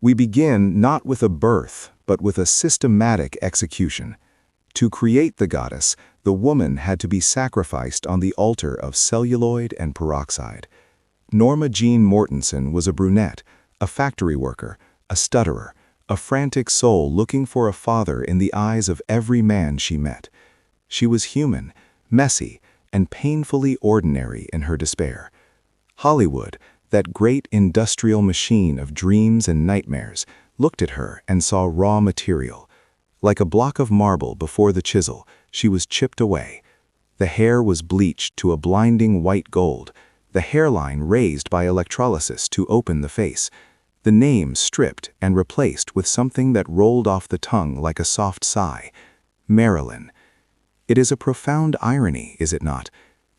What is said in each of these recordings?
We begin not with a birth, but with a systematic execution. To create the goddess, the woman had to be sacrificed on the altar of celluloid and peroxide. Norma Jeane Mortensen was a brunette, a factory worker, a stutterer, a frantic soul looking for a father in the eyes of every man she met. She was human, messy, and painfully ordinary in her despair. Hollywood, that great industrial machine of dreams and nightmares, looked at her and saw raw material. Like a block of marble before the chisel, she was chipped away. The hair was bleached to a blinding white gold, the hairline raised by electrolysis to open the face, the name stripped and replaced with something that rolled off the tongue like a soft sigh. Marilyn. It is a profound irony, is it not,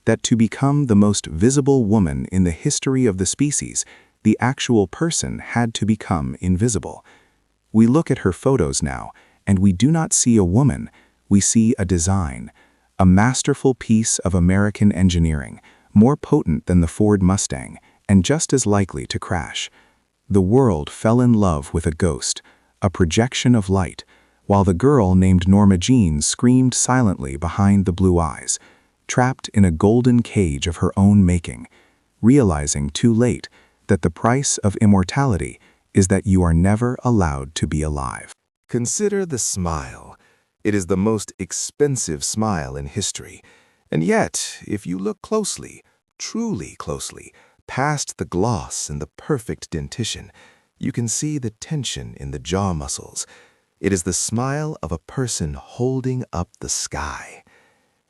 that to become the most visible woman in the history of the species, the actual person had to become invisible. We look at her photos now, and we do not see a woman, we see a design, a masterful piece of American engineering, more potent than the Ford Mustang, and just as likely to crash. The world fell in love with a ghost, a projection of light, while the girl named Norma Jeane screamed silently behind the blue eyes, trapped in a golden cage of her own making, realizing too late that the price of immortality is that you are never allowed to be alive. Consider the smile. It is the most expensive smile in history. And yet, if you look closely, truly closely, past the gloss and the perfect dentition, you can see the tension in the jaw muscles. It is the smile of a person holding up the sky.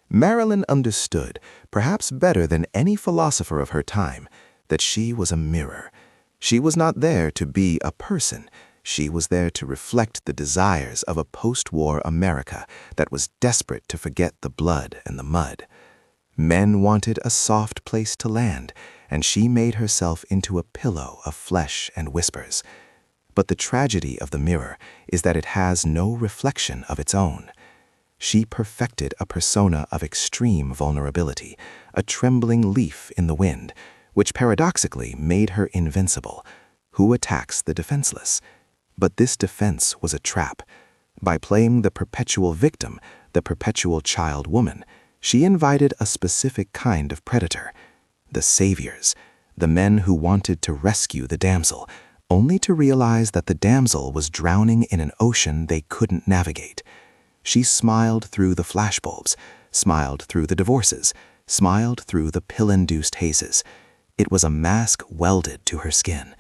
Marilyn understood, perhaps better than any philosopher of her time, that she was a mirror. She was not there to be a person. She was there to reflect the desires of a post-war America that was desperate to forget the blood and the mud. Men wanted a soft place to land, and she made herself into a pillow of flesh and whispers. But the tragedy of the mirror is that it has no reflection of its own. She perfected a persona of extreme vulnerability, a trembling leaf in the wind, which paradoxically made her invincible. Who attacks the defenseless? But this defense was a trap. By playing the perpetual victim, the perpetual child woman, she invited a specific kind of predator. The saviors, the men who wanted to rescue the damsel, only to realize that the damsel was drowning in an ocean they couldn't navigate. She smiled through the flashbulbs, smiled through the divorces, smiled through the pill-induced hazes. It was a mask welded to her skin.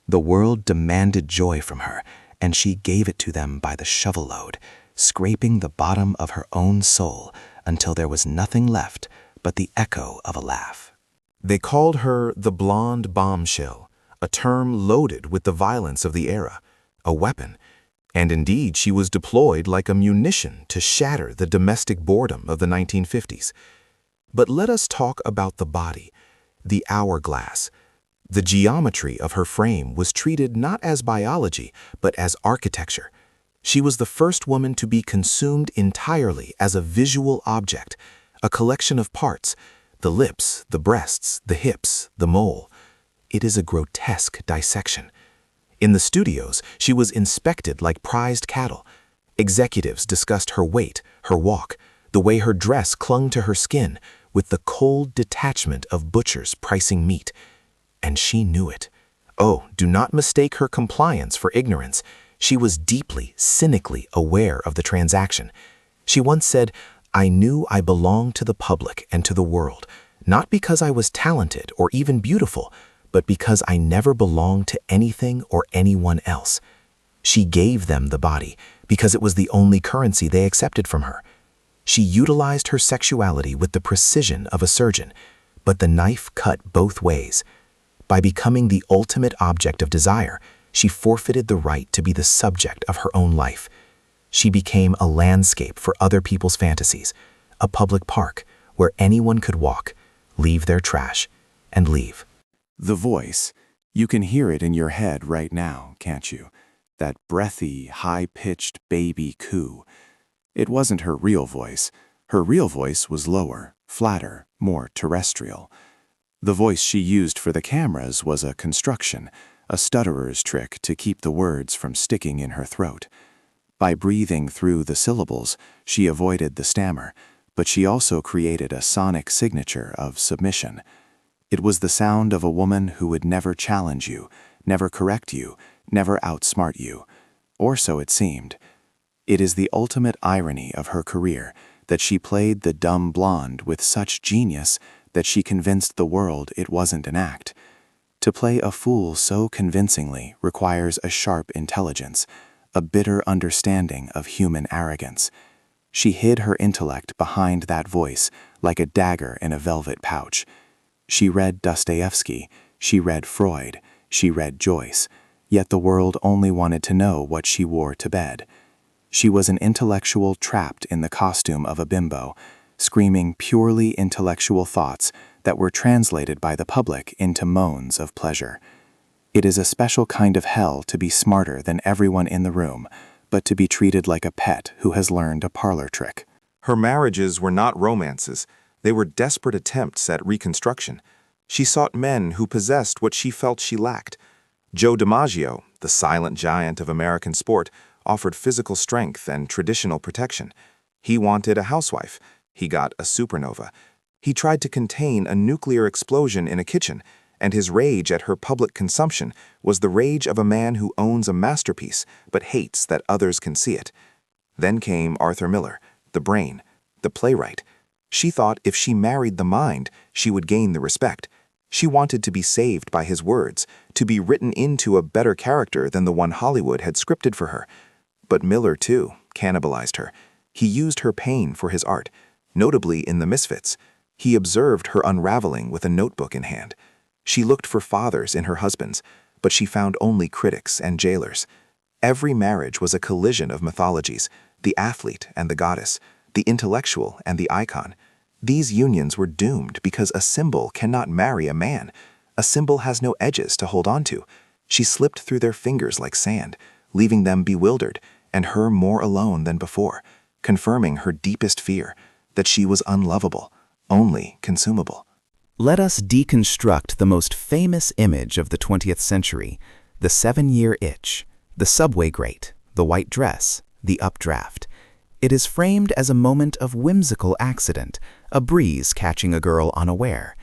The world demanded joy from her, and she gave it to them by the shovel load, scraping the bottom of her own soul until there was nothing left but the echo of a laugh. They called her the blonde bombshell, a term loaded with the violence of the era, a weapon, and indeed she was deployed like a munition to shatter the domestic boredom of the 1950s. But let us talk about the body, the hourglass. The geometry of her frame was treated not as biology, but as architecture. She was the first woman to be consumed entirely as a visual object, a collection of parts, the lips, the breasts, the hips, the mole. It is a grotesque dissection. In the studios, she was inspected like prized cattle. Executives discussed her weight, her walk, the way her dress clung to her skin, with the cold detachment of butchers pricing meat. And she knew it. Oh, do not mistake her compliance for ignorance. She was deeply, cynically aware of the transaction. She once said, "I knew I belonged to the public and to the world, not because I was talented or even beautiful, but because I never belonged to anything or anyone else." She gave them the body because it was the only currency they accepted from her. She utilized her sexuality with the precision of a surgeon, but the knife cut both ways. By becoming the ultimate object of desire, she forfeited the right to be the subject of her own life. She became a landscape for other people's fantasies, a public park where anyone could walk, leave their trash, and leave. The voice, you can hear it in your head right now, can't you? That breathy, high-pitched baby coo. It wasn't her real voice. Her real voice was lower, flatter, more terrestrial. The voice she used for the cameras was a construction, a stutterer's trick to keep the words from sticking in her throat. By breathing through the syllables, she avoided the stammer, but she also created a sonic signature of submission. It was the sound of a woman who would never challenge you, never correct you, never outsmart you. Or so it seemed. It is the ultimate irony of her career that she played the dumb blonde with such genius that she convinced the world it wasn't an act. To play a fool so convincingly requires a sharp intelligence, a bitter understanding of human arrogance. She hid her intellect behind that voice like a dagger in a velvet pouch. She read Dostoevsky, she read Freud, she read Joyce, yet the world only wanted to know what she wore to bed. She was an intellectual trapped in the costume of a bimbo, screaming purely intellectual thoughts that were translated by the public into moans of pleasure. It is a special kind of hell to be smarter than everyone in the room, but to be treated like a pet who has learned a parlor trick. Her marriages were not romances. They were desperate attempts at reconstruction. She sought men who possessed what she felt she lacked. Joe DiMaggio, the silent giant of American sport, offered physical strength and traditional protection. He wanted a housewife. He got a supernova. He tried to contain a nuclear explosion in a kitchen, and his rage at her public consumption was the rage of a man who owns a masterpiece but hates that others can see it. Then came Arthur Miller, the brain, the playwright. She thought if she married the mind, she would gain the respect. She wanted to be saved by his words, to be written into a better character than the one Hollywood had scripted for her. But Miller, too, cannibalized her. He used her pain for his art, notably in The Misfits. He observed her unraveling with a notebook in hand. She looked for fathers in her husbands, but she found only critics and jailers. Every marriage was a collision of mythologies, the athlete and the goddess, the intellectual and the icon. These unions were doomed because a symbol cannot marry a man. A symbol has no edges to hold on to. She slipped through their fingers like sand, leaving them bewildered and her more alone than before, confirming her deepest fear, that she was unlovable, only consumable. Let us deconstruct the most famous image of the 20th century, the 7-year itch, the subway grate, the white dress, the updraft. It is framed as a moment of whimsical accident, a breeze catching a girl unaware.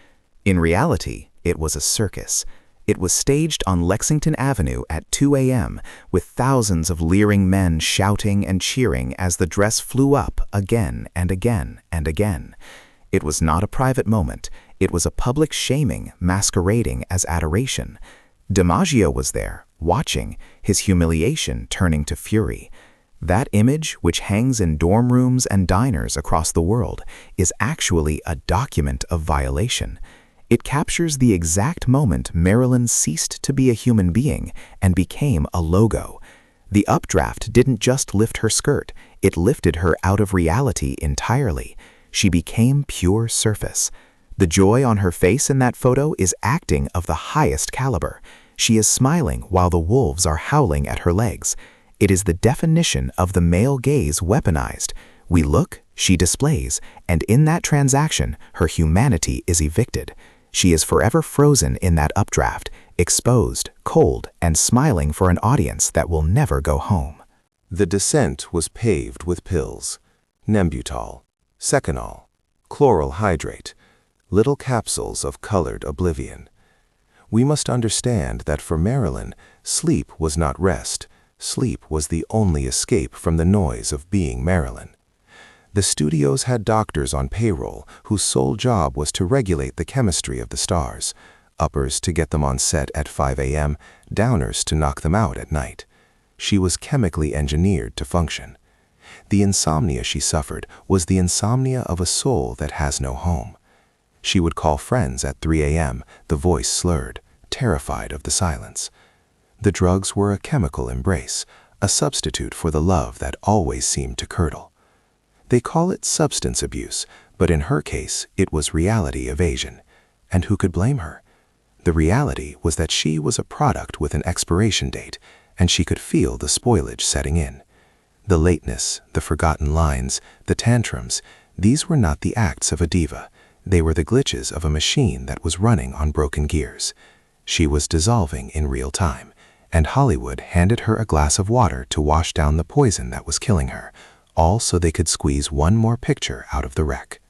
In reality, it was a circus. It was staged on Lexington Avenue at 2 a.m. with thousands of leering men shouting and cheering as the dress flew up again and again and again. It was not a private moment. It was a public shaming masquerading as adoration. DiMaggio was there, watching, his humiliation turning to fury. That image, which hangs in dorm rooms and diners across the world, is actually a document of violation. It captures the exact moment Marilyn ceased to be a human being and became a logo. The updraft didn't just lift her skirt, it lifted her out of reality entirely. She became pure surface. The joy on her face in that photo is acting of the highest caliber. She is smiling while the wolves are howling at her legs. It is the definition of the male gaze weaponized. We look, she displays, and in that transaction, her humanity is evicted. She is forever frozen in that updraft, exposed, cold, and smiling for an audience that will never go home. The descent was paved with pills, Nembutal, Seconal, chloral hydrate, little capsules of colored oblivion. We must understand that for Marilyn, sleep was not rest. Sleep was the only escape from the noise of being Marilyn. The studios had doctors on payroll whose sole job was to regulate the chemistry of the stars, uppers to get them on set at 5 a.m., downers to knock them out at night. She was chemically engineered to function. The insomnia she suffered was the insomnia of a soul that has no home. She would call friends at 3 a.m., the voice slurred, terrified of the silence. The drugs were a chemical embrace, a substitute for the love that always seemed to curdle. They call it substance abuse, but in her case, it was reality evasion. And who could blame her? The reality was that she was a product with an expiration date, and she could feel the spoilage setting in. The lateness, the forgotten lines, the tantrums, these were not the acts of a diva. They were the glitches of a machine that was running on broken gears. She was dissolving in real time, and Hollywood handed her a glass of water to wash down the poison that was killing her, all so they could squeeze one more picture out of the wreck.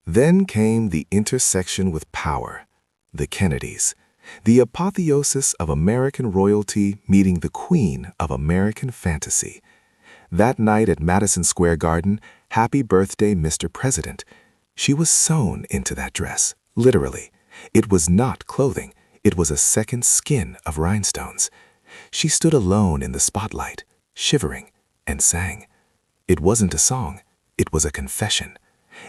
Then came the intersection with power, the Kennedys, the apotheosis of American royalty meeting the queen of American fantasy. That night at Madison Square Garden, happy birthday, Mr. President. She was sewn into that dress, literally. It was not clothing. It was a second skin of rhinestones. She stood alone in the spotlight, shivering, and sang. It wasn't a song. It was a confession.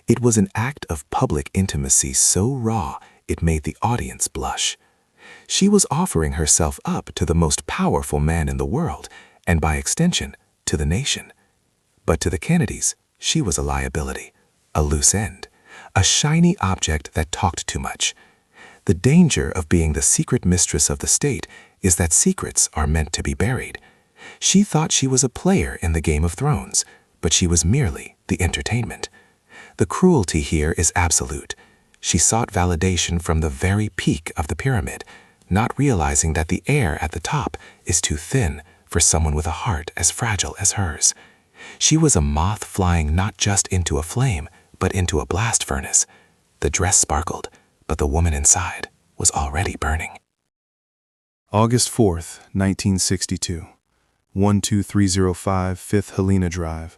It was an act of public intimacy so raw it made the audience blush. She was offering herself up to the most powerful man in the world, and by extension, to the nation. But to the Kennedys, she was a liability, a loose end, a shiny object that talked too much. The danger of being the secret mistress of the state is that secrets are meant to be buried. She thought she was a player in the Game of Thrones, but she was merely the entertainment. The cruelty here is absolute. She sought validation from the very peak of the pyramid, not realizing that the air at the top is too thin for someone with a heart as fragile as hers. She was a moth flying not just into a flame, but into a blast furnace. The dress sparkled, but the woman inside was already burning. August 4th, 1962. 12305 5th Helena Drive,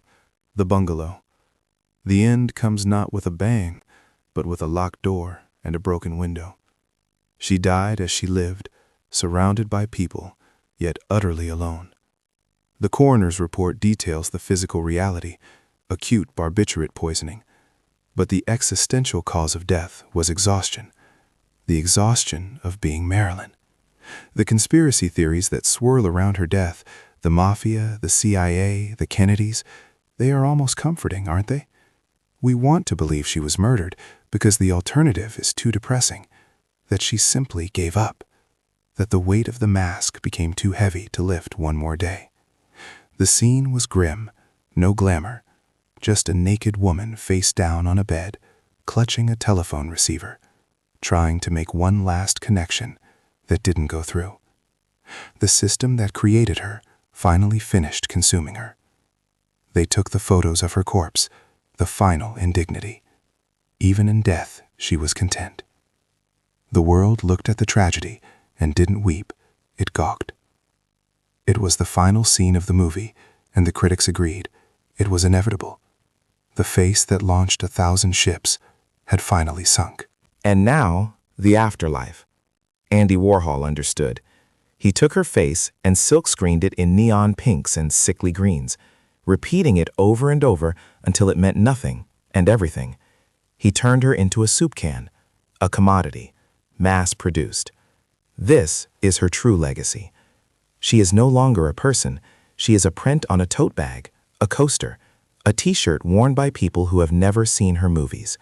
the bungalow. The end comes not with a bang, but with a locked door and a broken window. She died as she lived, surrounded by people, yet utterly alone. The coroner's report details the physical reality, acute barbiturate poisoning, but the existential cause of death was exhaustion, the exhaustion of being Marilyn. The conspiracy theories that swirl around her death, the mafia, the CIA, the Kennedys, they are almost comforting, aren't they? We want to believe she was murdered because the alternative is too depressing, that she simply gave up, that the weight of the mask became too heavy to lift one more day. The scene was grim, no glamour, just a naked woman face down on a bed, clutching a telephone receiver, trying to make one last connection that didn't go through. The system that created her finally finished consuming her. They took the photos of her corpse, the final indignity. Even in death, she was content. The world looked at the tragedy and didn't weep, it gawked. It was the final scene of the movie, and the critics agreed. It was inevitable. The face that launched 1,000 ships had finally sunk. And now, the afterlife. Andy Warhol understood. He took her face and silk-screened it in neon pinks and sickly greens, repeating it over and over until it meant nothing and everything. He turned her into a soup can, a commodity, mass-produced. This is her true legacy. She is no longer a person. She is a print on a tote bag, a coaster, a t-shirt worn by people who have never seen her movies.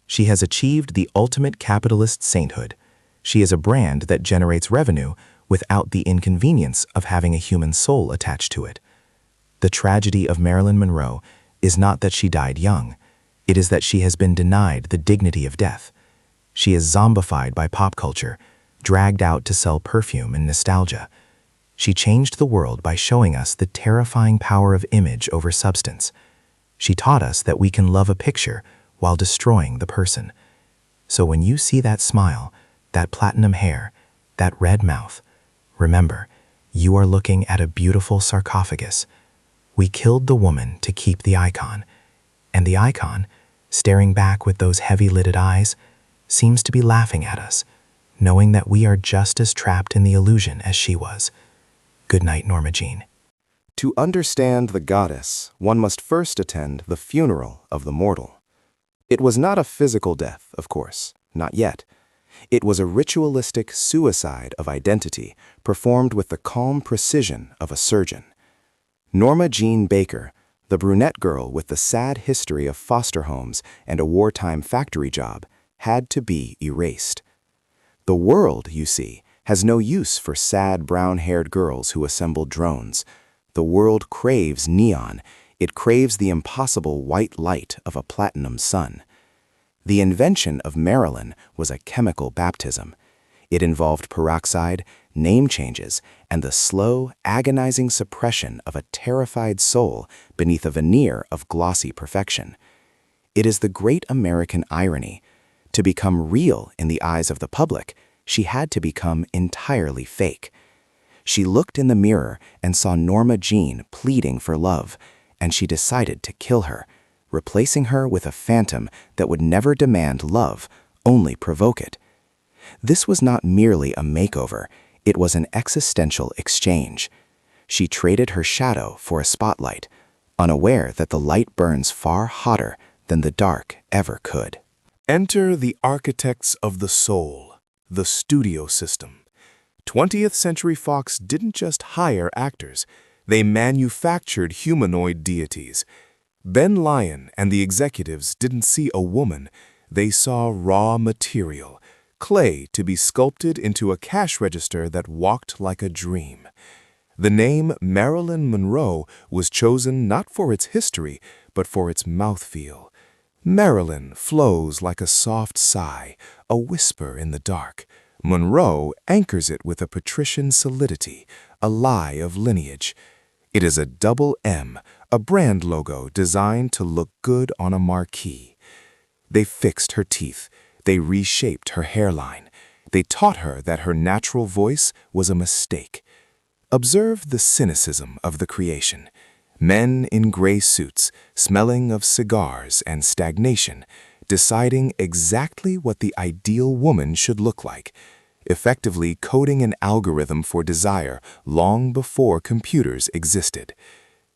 She has achieved the ultimate capitalist sainthood. She is a brand that generates revenue without the inconvenience of having a human soul attached to it. The tragedy of Marilyn Monroe is not that she died young. It is that she has been denied the dignity of death. She is zombified by pop culture, dragged out to sell perfume and nostalgia. She changed the world by showing us the terrifying power of image over substance. She taught us that we can love a picture while destroying the person. So when you see that smile, that platinum hair, that red mouth, remember, you are looking at a beautiful sarcophagus. We killed the woman to keep the icon, and the icon, staring back with those heavy-lidded eyes, seems to be laughing at us, knowing that we are just as trapped in the illusion as she was. Good night, Norma Jeane. To understand the goddess, one must first attend the funeral of the mortal. It was not a physical death, of course, not yet. It was a ritualistic suicide of identity performed with the calm precision of a surgeon. Norma Jeane Baker, the brunette girl with the sad history of foster homes and a wartime factory job, had to be erased. The world, you see, has no use for sad brown-haired girls who assemble drones. The world craves neon. It craves the impossible white light of a platinum sun. The invention of Marilyn was a chemical baptism. It involved peroxide, name changes, and the slow, agonizing suppression of a terrified soul beneath a veneer of glossy perfection. It is the great American irony. To become real in the eyes of the public, she had to become entirely fake. She looked in the mirror and saw Norma Jeane pleading for love, and she decided to kill her, replacing her with a phantom that would never demand love, only provoke it. This was not merely a makeover, it was an existential exchange. She traded her shadow for a spotlight, unaware that the light burns far hotter than the dark ever could. Enter the architects of the soul, the studio system. 20th Century Fox didn't just hire actors, they manufactured humanoid deities. Ben Lyon and the executives didn't see a woman, they saw raw material, clay to be sculpted into a cash register that walked like a dream. The name Marilyn Monroe was chosen not for its history, but for its mouthfeel. Marilyn flows like a soft sigh, a whisper in the dark. Monroe anchors it with a patrician solidity, a lie of lineage. It is a double M, a brand logo designed to look good on a marquee. They fixed her teeth. They reshaped her hairline. They taught her that her natural voice was a mistake. Observe the cynicism of the creation. Men in gray suits, smelling of cigars and stagnation, deciding exactly what the ideal woman should look like, effectively coding an algorithm for desire long before computers existed.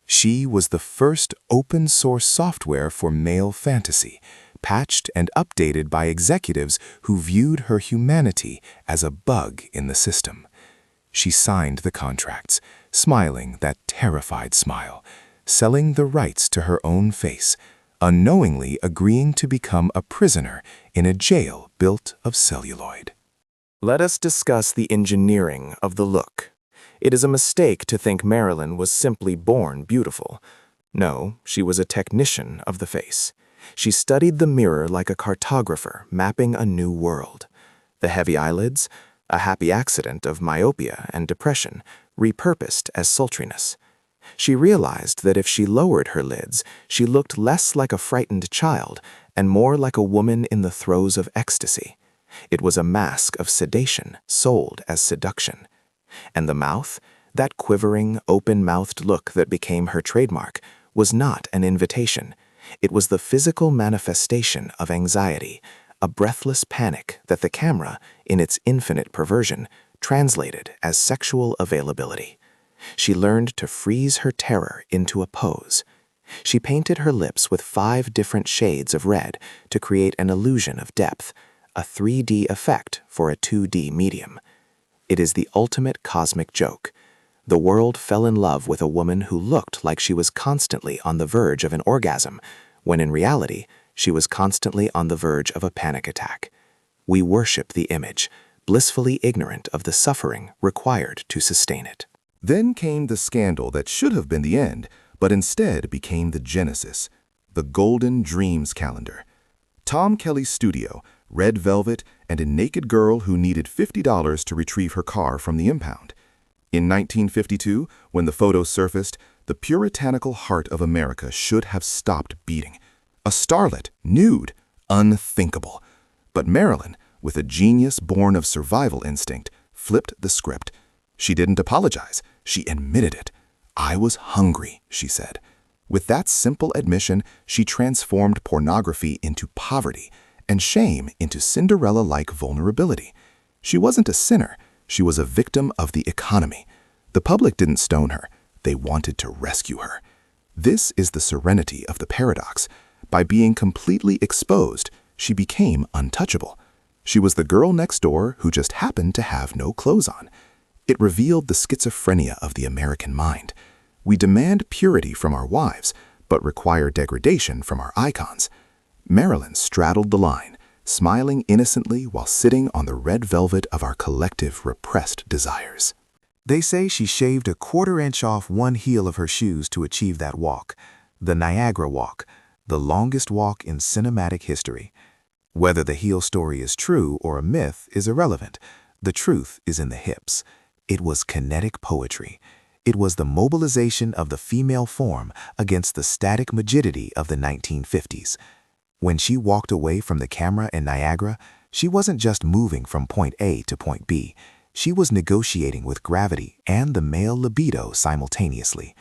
She was the first open-source software for male fantasy, patched and updated by executives who viewed her humanity as a bug in the system. She signed the contracts, smiling that terrified smile, selling the rights to her own face, unknowingly agreeing to become a prisoner in a jail built of celluloid. Let us discuss the engineering of the look. It is a mistake to think Marilyn was simply born beautiful. No, she was a technician of the face. She studied the mirror like a cartographer mapping a new world. The heavy eyelids, a happy accident of myopia and depression, repurposed as sultriness. She realized that if she lowered her lids, she looked less like a frightened child and more like a woman in the throes of ecstasy. It was a mask of sedation sold as seduction. And the mouth, that quivering, open-mouthed look that became her trademark, was not an invitation. It was the physical manifestation of anxiety, a breathless panic that the camera, in its infinite perversion, translated as sexual availability. She learned to freeze her terror into a pose. She painted her lips with 5 different shades of red to create an illusion of depth, a 3D effect for a 2D medium. It is the ultimate cosmic joke. The world fell in love with a woman who looked like she was constantly on the verge of an orgasm, when in reality, she was constantly on the verge of a panic attack. We worship the image, blissfully ignorant of the suffering required to sustain it. Then came the scandal that should have been the end, but instead became the genesis, the Golden Dreams calendar. Tom Kelly's studio, red velvet, and a naked girl who needed $50 to retrieve her car from the impound. In 1952, when the photos surfaced, the puritanical heart of America should have stopped beating. A starlet, nude, unthinkable. But Marilyn, with a genius born of survival instinct, flipped the script. She didn't apologize. She admitted it. "I was hungry," she said. With that simple admission, she transformed pornography into poverty and shame into Cinderella-like vulnerability. She wasn't a sinner. She was a victim of the economy. The public didn't stone her. They wanted to rescue her. This is the serenity of the paradox. By being completely exposed, she became untouchable. She was the girl next door who just happened to have no clothes on. It revealed the schizophrenia of the American mind. We demand purity from our wives, but require degradation from our icons. Marilyn straddled the line, smiling innocently while sitting on the red velvet of our collective repressed desires. They say she shaved a 1/4 inch off one heel of her shoes to achieve that walk, the Niagara Walk, the longest walk in cinematic history. Whether the heel story is true or a myth is irrelevant. The truth is in the hips. It was kinetic poetry. It was the mobilization of the female form against the static rigidity of the 1950s. When she walked away from the camera in Niagara, she wasn't just moving from point A to point B. She was negotiating with gravity and the male libido simultaneously.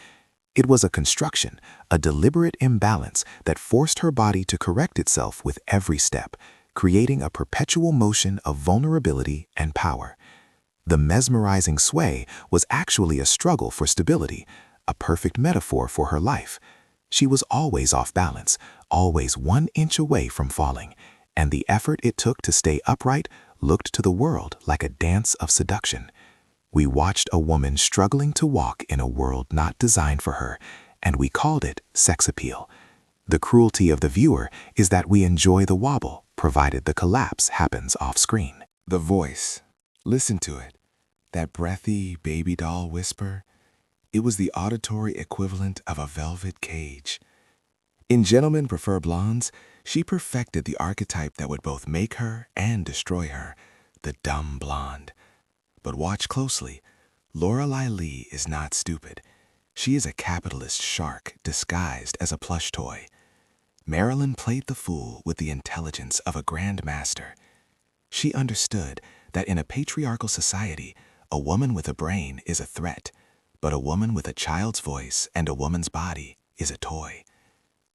It was a construction, a deliberate imbalance that forced her body to correct itself with every step, creating a perpetual motion of vulnerability and power. The mesmerizing sway was actually a struggle for stability, a perfect metaphor for her life. She was always off balance, always 1 inch away from falling, and the effort it took to stay upright looked to the world like a dance of seduction. We watched a woman struggling to walk in a world not designed for her, and we called it sex appeal. The cruelty of the viewer is that we enjoy the wobble, provided the collapse happens off-screen. The voice. Listen to it. That breathy baby doll whisper. It was the auditory equivalent of a velvet cage. In Gentlemen Prefer Blondes, she perfected the archetype that would both make her and destroy her, the dumb blonde. But watch closely. Lorelei Lee is not stupid. She is a capitalist shark disguised as a plush toy. Marilyn played the fool with the intelligence of a grandmaster. She understood that in a patriarchal society, a woman with a brain is a threat, but a woman with a child's voice and a woman's body is a toy.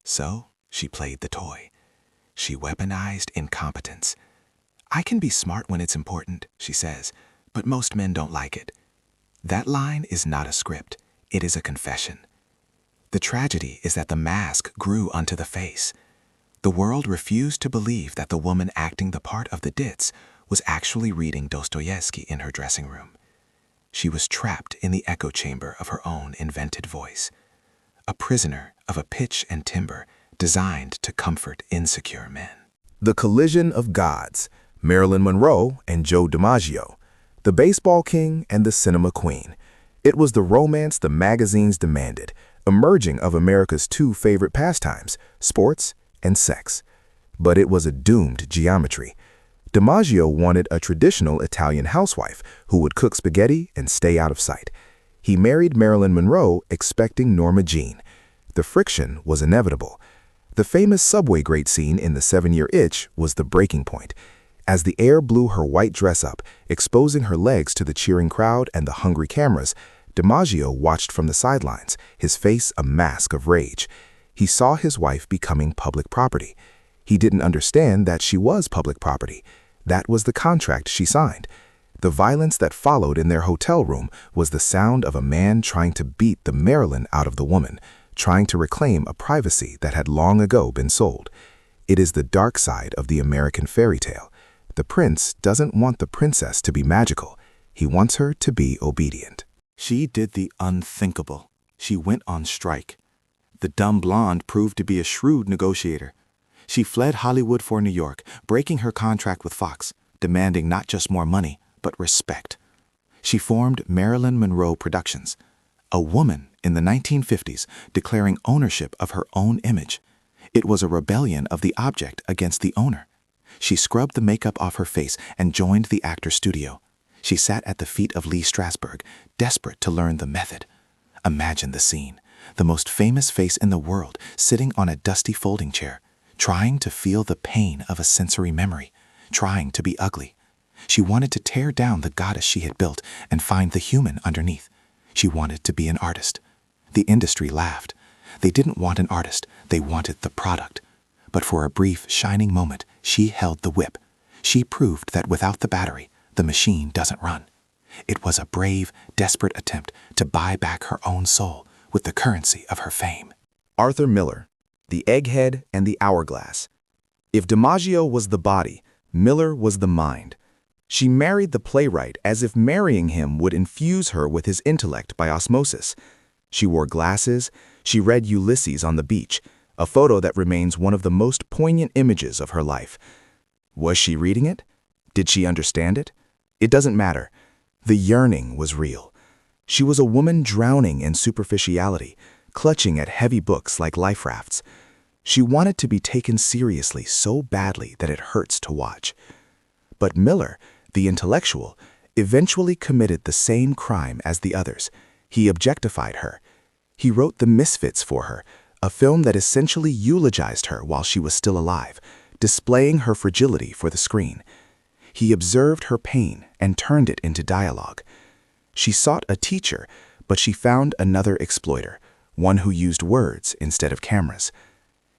So she played the toy. She weaponized incompetence. "I can be smart when it's important," she says, "but most men don't like it." That line is not a script. It is a confession. The tragedy is that the mask grew onto the face. The world refused to believe that the woman acting the part of the ditz was actually reading Dostoevsky in her dressing room. She was trapped in the echo chamber of her own invented voice, a prisoner of a pitch and timbre designed to comfort insecure men. The collision of gods, Marilyn Monroe and Joe DiMaggio, the baseball king and the cinema queen. It was the romance the magazines demanded, a merging of America's 2 favorite pastimes, sports and sex. But it was a doomed geometry. DiMaggio wanted a traditional Italian housewife who would cook spaghetti and stay out of sight. He married Marilyn Monroe expecting Norma Jeane. The friction was inevitable. The famous subway grate scene in The 7-Year Itch was the breaking point. As the air blew her white dress up, exposing her legs to the cheering crowd and the hungry cameras, DiMaggio watched from the sidelines, his face a mask of rage. He saw his wife becoming public property. He didn't understand that she was public property. That was the contract she signed. The violence that followed in their hotel room was the sound of a man trying to beat the Marilyn out of the woman, trying to reclaim a privacy that had long ago been sold. It is the dark side of the American fairy tale. The prince doesn't want the princess to be magical. He wants her to be obedient. She did the unthinkable. She went on strike. The dumb blonde proved to be a shrewd negotiator. She fled Hollywood for New York, breaking her contract with Fox, demanding not just more money, but respect. She formed Marilyn Monroe Productions, a woman in the 1950s declaring ownership of her own image. It was a rebellion of the object against the owner. She scrubbed the makeup off her face and joined the actor's studio. She sat at the feet of Lee Strasberg, desperate to learn the method. Imagine the scene. The most famous face in the world sitting on a dusty folding chair, trying to feel the pain of a sensory memory, trying to be ugly. She wanted to tear down the goddess she had built and find the human underneath. She wanted to be an artist. The industry laughed. They didn't want an artist, they wanted the product. But for a brief, shining moment, she held the whip. She proved that without the battery, the machine doesn't run. It was a brave, desperate attempt to buy back her own soul with the currency of her fame. Arthur Miller, The Egghead and the Hourglass. If DiMaggio was the body, Miller was the mind. She married the playwright as if marrying him would infuse her with his intellect by osmosis. She wore glasses, she read Ulysses on the beach, a photo that remains one of the most poignant images of her life. Was she reading it? Did she understand it? It doesn't matter. The yearning was real. She was a woman drowning in superficiality, clutching at heavy books like life rafts. She wanted to be taken seriously so badly that it hurts to watch. But Miller, the intellectual, eventually committed the same crime as the others. He objectified her. He wrote The Misfits for her, a film that essentially eulogized her while she was still alive, displaying her fragility for the screen. He observed her pain and turned it into dialogue. She sought a teacher, but she found another exploiter, one who used words instead of cameras.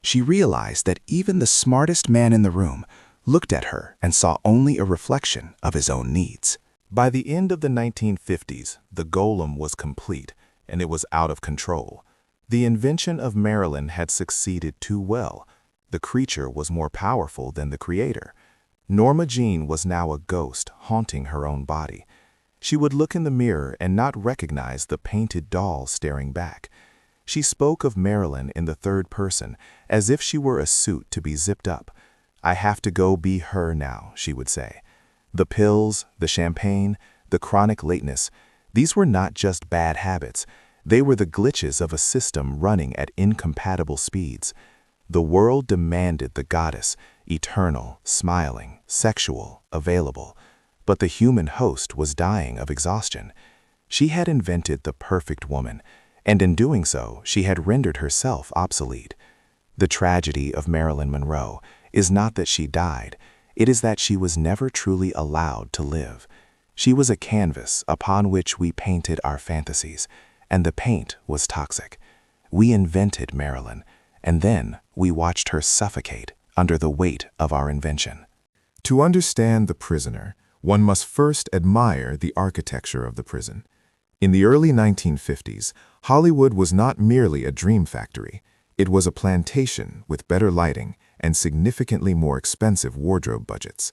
She realized that even the smartest man in the room looked at her and saw only a reflection of his own needs. By the end of the 1950s, the golem was complete, and it was out of control. The invention of Marilyn had succeeded too well. The creature was more powerful than the creator. Norma Jeane was now a ghost haunting her own body. She would look in the mirror and not recognize the painted doll staring back. She spoke of Marilyn in the third person, as if she were a suit to be zipped up. "I have to go be her now," she would say. The pills, the champagne, the chronic lateness, these were not just bad habits. They were the glitches of a system running at incompatible speeds. The world demanded the goddess, eternal, smiling, sexual, available. But the human host was dying of exhaustion. She had invented the perfect woman, and in doing so, she had rendered herself obsolete. The tragedy of Marilyn Monroe is not that she died, it is that she was never truly allowed to live. She was a canvas upon which we painted our fantasies, and the paint was toxic. We invented Marilyn, and then we watched her suffocate under the weight of our invention. To understand the prisoner, one must first admire the architecture of the prison. In the early 1950s, Hollywood was not merely a dream factory. It was a plantation with better lighting and significantly more expensive wardrobe budgets.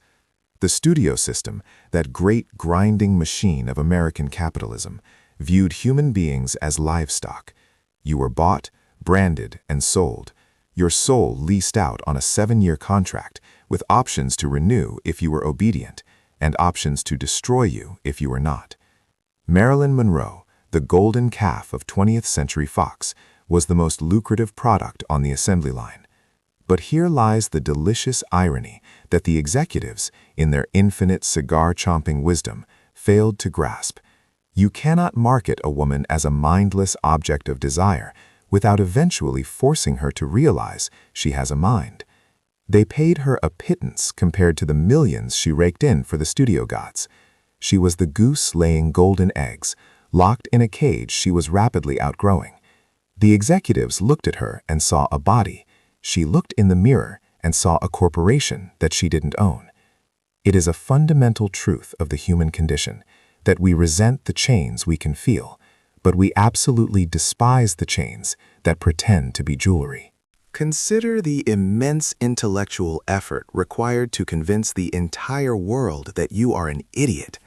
The studio system, that great grinding machine of American capitalism, viewed human beings as livestock. You were bought, branded, and sold. Your soul leased out on a 7-year contract with options to renew if you were obedient and options to destroy you if you were not. Marilyn Monroe, the golden calf of 20th Century Fox, was the most lucrative product on the assembly line. But here lies the delicious irony that the executives, in their infinite cigar-chomping wisdom, failed to grasp. You cannot market a woman as a mindless object of desire without eventually forcing her to realize she has a mind. They paid her a pittance compared to the millions she raked in for the studio gods. She was the goose laying golden eggs, locked in a cage she was rapidly outgrowing. The executives looked at her and saw a body. She looked in the mirror and saw a corporation that she didn't own. It is a fundamental truth of the human condition that we resent the chains we can feel, but we absolutely despise the chains that pretend to be jewelry. Consider the immense intellectual effort required to convince the entire world that you are an idiot.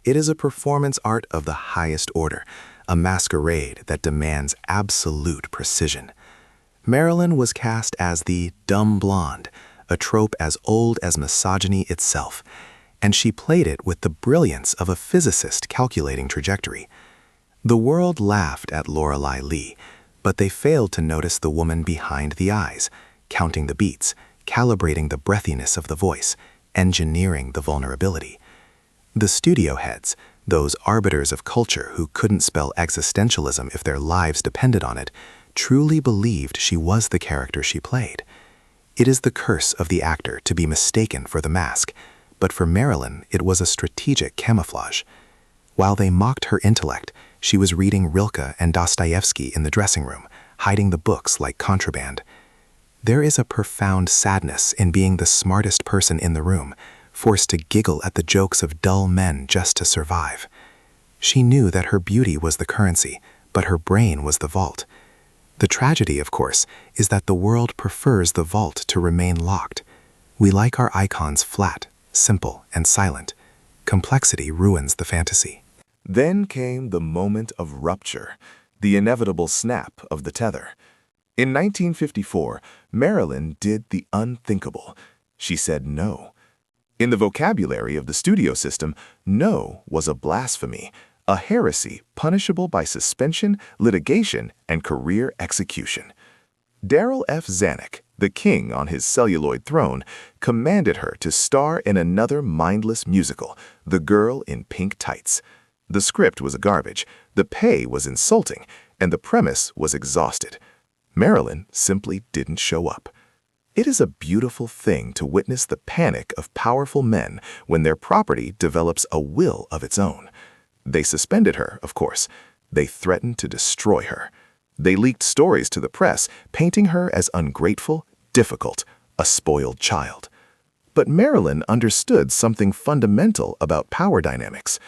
It is a performance art of the highest order, a masquerade that demands absolute precision. Marilyn was cast as the dumb blonde, a trope as old as misogyny itself, and she played it with the brilliance of a physicist calculating trajectory. The world laughed at Lorelei Lee, but they failed to notice the woman behind the eyes, counting the beats, calibrating the breathiness of the voice, engineering the vulnerability. The studio heads, those arbiters of culture who couldn't spell existentialism if their lives depended on it, truly believed she was the character she played. It is the curse of the actor to be mistaken for the mask, but for Marilyn it was a strategic camouflage. While they mocked her intellect, she was reading Rilke and Dostoevsky in the dressing room, hiding the books like contraband. There is a profound sadness in being the smartest person in the room, forced to giggle at the jokes of dull men just to survive. She knew that her beauty was the currency, but her brain was the vault. The tragedy, of course, is that the world prefers the vault to remain locked. We like our icons flat, simple, and silent. Complexity ruins the fantasy. Then came the moment of rupture, the inevitable snap of the tether. In 1954, Marilyn did the unthinkable. She said no. In the vocabulary of the studio system, no was a blasphemy, a heresy punishable by suspension, litigation, and career execution. Darrell F. Zanuck, the king on his celluloid throne, commanded her to star in another mindless musical, The Girl in Pink Tights. The script was garbage, the pay was insulting, and the premise was exhausted. Marilyn simply didn't show up. It is a beautiful thing to witness the panic of powerful men when their property develops a will of its own. They suspended her, of course. They threatened to destroy her. They leaked stories to the press, painting her as ungrateful, difficult, a spoiled child. But Marilyn understood something fundamental about power dynamics.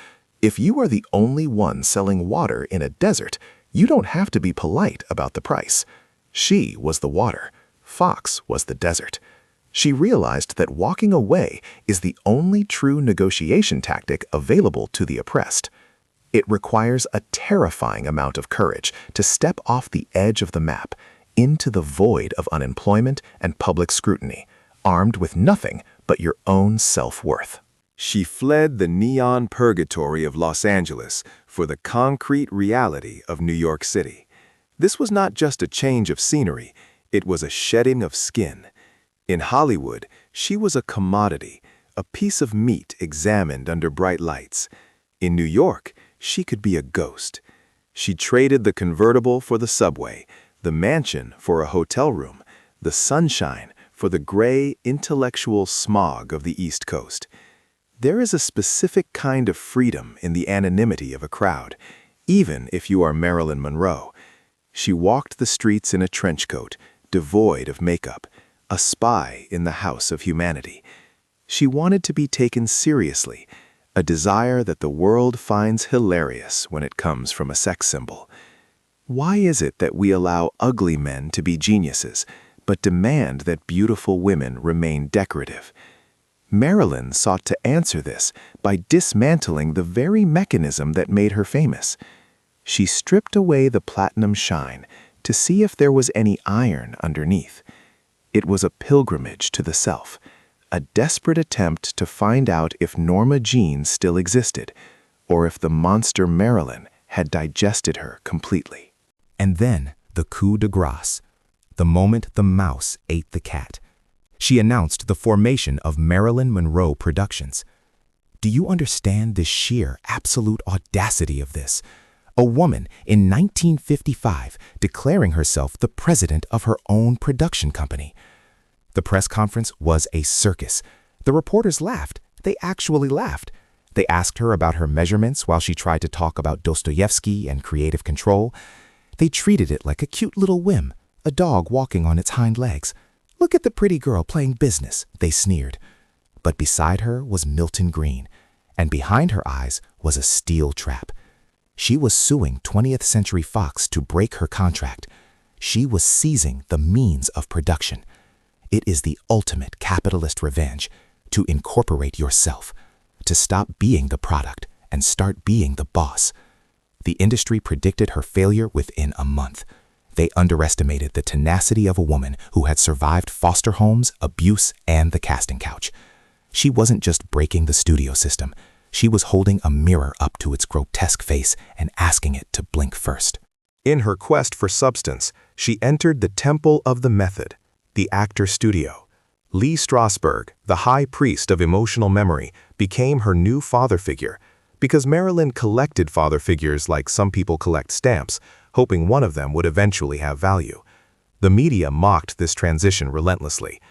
If you are the only one selling water in a desert, you don't have to be polite about the price. She was the water. Fox was the desert. She realized that walking away is the only true negotiation tactic available to the oppressed. It requires a terrifying amount of courage to step off the edge of the map into the void of unemployment and public scrutiny, armed with nothing but your own self-worth. She fled the neon purgatory of Los Angeles for the concrete reality of New York City. This was not just a change of scenery, it was a shedding of skin. In Hollywood, she was a commodity, a piece of meat examined under bright lights. In New York, she could be a ghost. She traded the convertible for the subway, the mansion for a hotel room, the sunshine for the gray, intellectual smog of the East Coast. There is a specific kind of freedom in the anonymity of a crowd, even if you are Marilyn Monroe. She walked the streets in a trench coat, devoid of makeup, a spy in the house of humanity. She wanted to be taken seriously, a desire that the world finds hilarious when it comes from a sex symbol. Why is it that we allow ugly men to be geniuses, but demand that beautiful women remain decorative? Marilyn sought to answer this by dismantling the very mechanism that made her famous. She stripped away the platinum shine to see if there was any iron underneath. It was a pilgrimage to the self, a desperate attempt to find out if Norma Jeane still existed, or if the monster Marilyn had digested her completely. And then the coup de grace, the moment the mouse ate the cat. She announced the formation of Marilyn Monroe Productions. Do you understand the sheer, absolute audacity of this? A woman in 1955 declaring herself the president of her own production company. The press conference was a circus. The reporters laughed. They actually laughed. They asked her about her measurements while she tried to talk about Dostoevsky and creative control. They treated it like a cute little whim, a dog walking on its hind legs. Look at the pretty girl playing business, they sneered. But beside her was Milton Green, and behind her eyes was a steel trap. She was suing 20th Century Fox to break her contract. She was seizing the means of production. It is the ultimate capitalist revenge, to incorporate yourself, to stop being the product and start being the boss. The industry predicted her failure within a month. They underestimated the tenacity of a woman who had survived foster homes, abuse, and the casting couch. She wasn't just breaking the studio system. She was holding a mirror up to its grotesque face and asking it to blink first. In her quest for substance, she entered the temple of the method, the actor studio. Lee Strasberg, the high priest of emotional memory, became her new father figure, because Marilyn collected father figures like some people collect stamps, hoping one of them would eventually have value. The media mocked this transition relentlessly.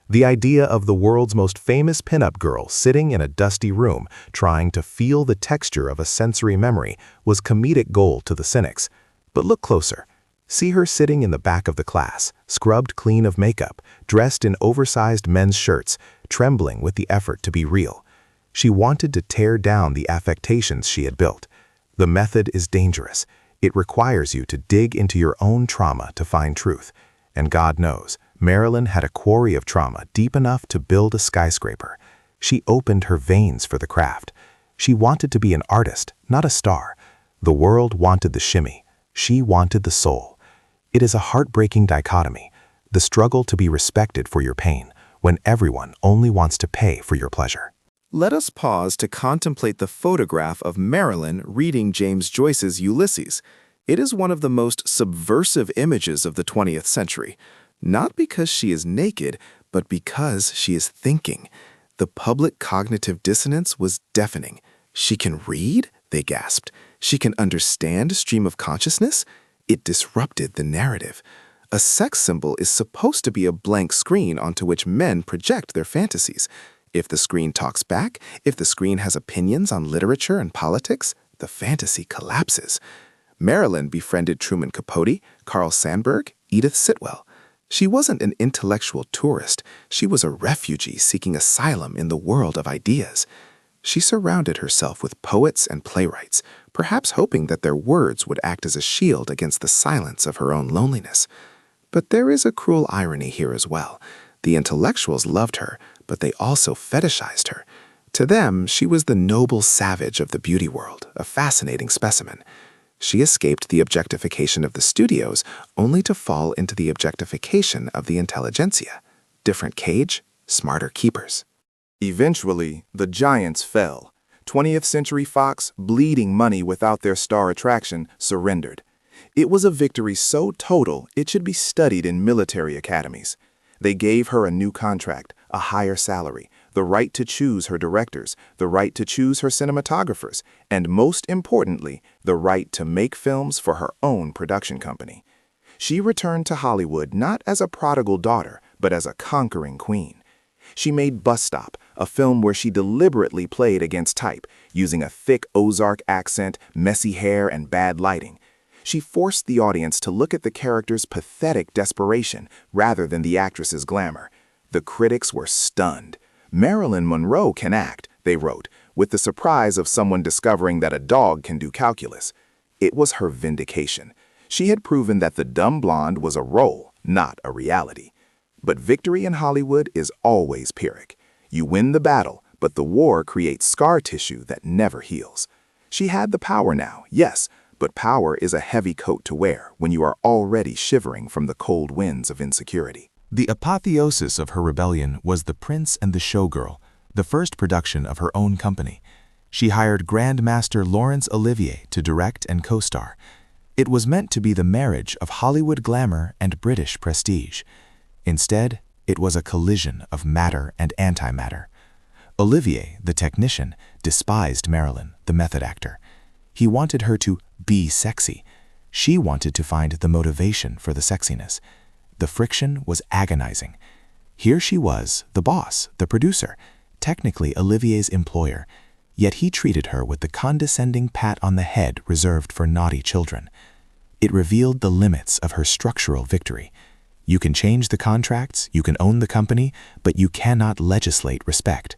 The idea of the world's most famous pinup girl sitting in a dusty room trying to feel the texture of a sensory memory was comedic gold to the cynics. But look closer. See her sitting in the back of the class, scrubbed clean of makeup, dressed in oversized men's shirts, trembling with the effort to be real. She wanted to tear down the affectations she had built. The method is dangerous. It requires you to dig into your own trauma to find truth. And God knows, Marilyn had a quarry of trauma deep enough to build a skyscraper. She opened her veins for the craft. She wanted to be an artist, not a star. The world wanted the shimmy. She wanted the soul. It is a heartbreaking dichotomy, the struggle to be respected for your pain, when everyone only wants to pay for your pleasure. Let us pause to contemplate the photograph of Marilyn reading James Joyce's Ulysses. It is one of the most subversive images of the 20th century, not because she is naked, but because she is thinking. The public cognitive dissonance was deafening. She can read? They gasped. She can understand stream of consciousness? It disrupted the narrative. A sex symbol is supposed to be a blank screen onto which men project their fantasies. If the screen talks back, if the screen has opinions on literature and politics, the fantasy collapses. Marilyn befriended Truman Capote, Carl Sandburg, Edith Sitwell. She wasn't an intellectual tourist. She was a refugee seeking asylum in the world of ideas. She surrounded herself with poets and playwrights, perhaps hoping that their words would act as a shield against the silence of her own loneliness. But there is a cruel irony here as well. The intellectuals loved her, but they also fetishized her. To them, she was the noble savage of the beauty world, a fascinating specimen. She escaped the objectification of the studios only to fall into the objectification of the intelligentsia. Different cage, smarter keepers. Eventually, the giants fell. 20th Century Fox, bleeding money without their star attraction, surrendered. It was a victory so total it should be studied in military academies. They gave her a new contract, a higher salary, the right to choose her directors, the right to choose her cinematographers, and most importantly, the right to make films for her own production company. She returned to Hollywood not as a prodigal daughter, but as a conquering queen. She made Bus Stop, a film where she deliberately played against type, using a thick Ozark accent, messy hair, and bad lighting. She forced the audience to look at the character's pathetic desperation rather than the actress's glamour. The critics were stunned. Marilyn Monroe can act, they wrote, with the surprise of someone discovering that a dog can do calculus. It was her vindication. She had proven that the dumb blonde was a role, not a reality. But victory in Hollywood is always Pyrrhic. You win the battle, but the war creates scar tissue that never heals. She had the power now, yes, but power is a heavy coat to wear when you are already shivering from the cold winds of insecurity. The apotheosis of her rebellion was The Prince and the Showgirl, the first production of her own company. She hired Grandmaster Laurence Olivier to direct and co-star. It was meant to be the marriage of Hollywood glamour and British prestige. Instead, it was a collision of matter and antimatter. Olivier, the technician, despised Marilyn, the method actor. He wanted her to be sexy. She wanted to find the motivation for the sexiness. The friction was agonizing. Here she was, the boss, the producer, technically Olivier's employer, yet he treated her with the condescending pat on the head reserved for naughty children. It revealed the limits of her structural victory. You can change the contracts, you can own the company, but you cannot legislate respect.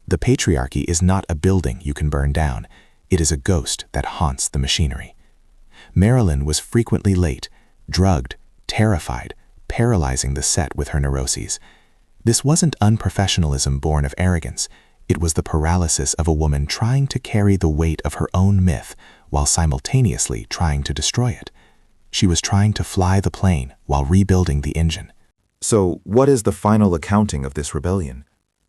The patriarchy is not a building you can burn down. It is a ghost that haunts the machinery. Marilyn was frequently late, drugged, terrified, paralyzing the set with her neuroses. This wasn't unprofessionalism born of arrogance. It was the paralysis of a woman trying to carry the weight of her own myth while simultaneously trying to destroy it. She was trying to fly the plane while rebuilding the engine. So, what is the final accounting of this rebellion?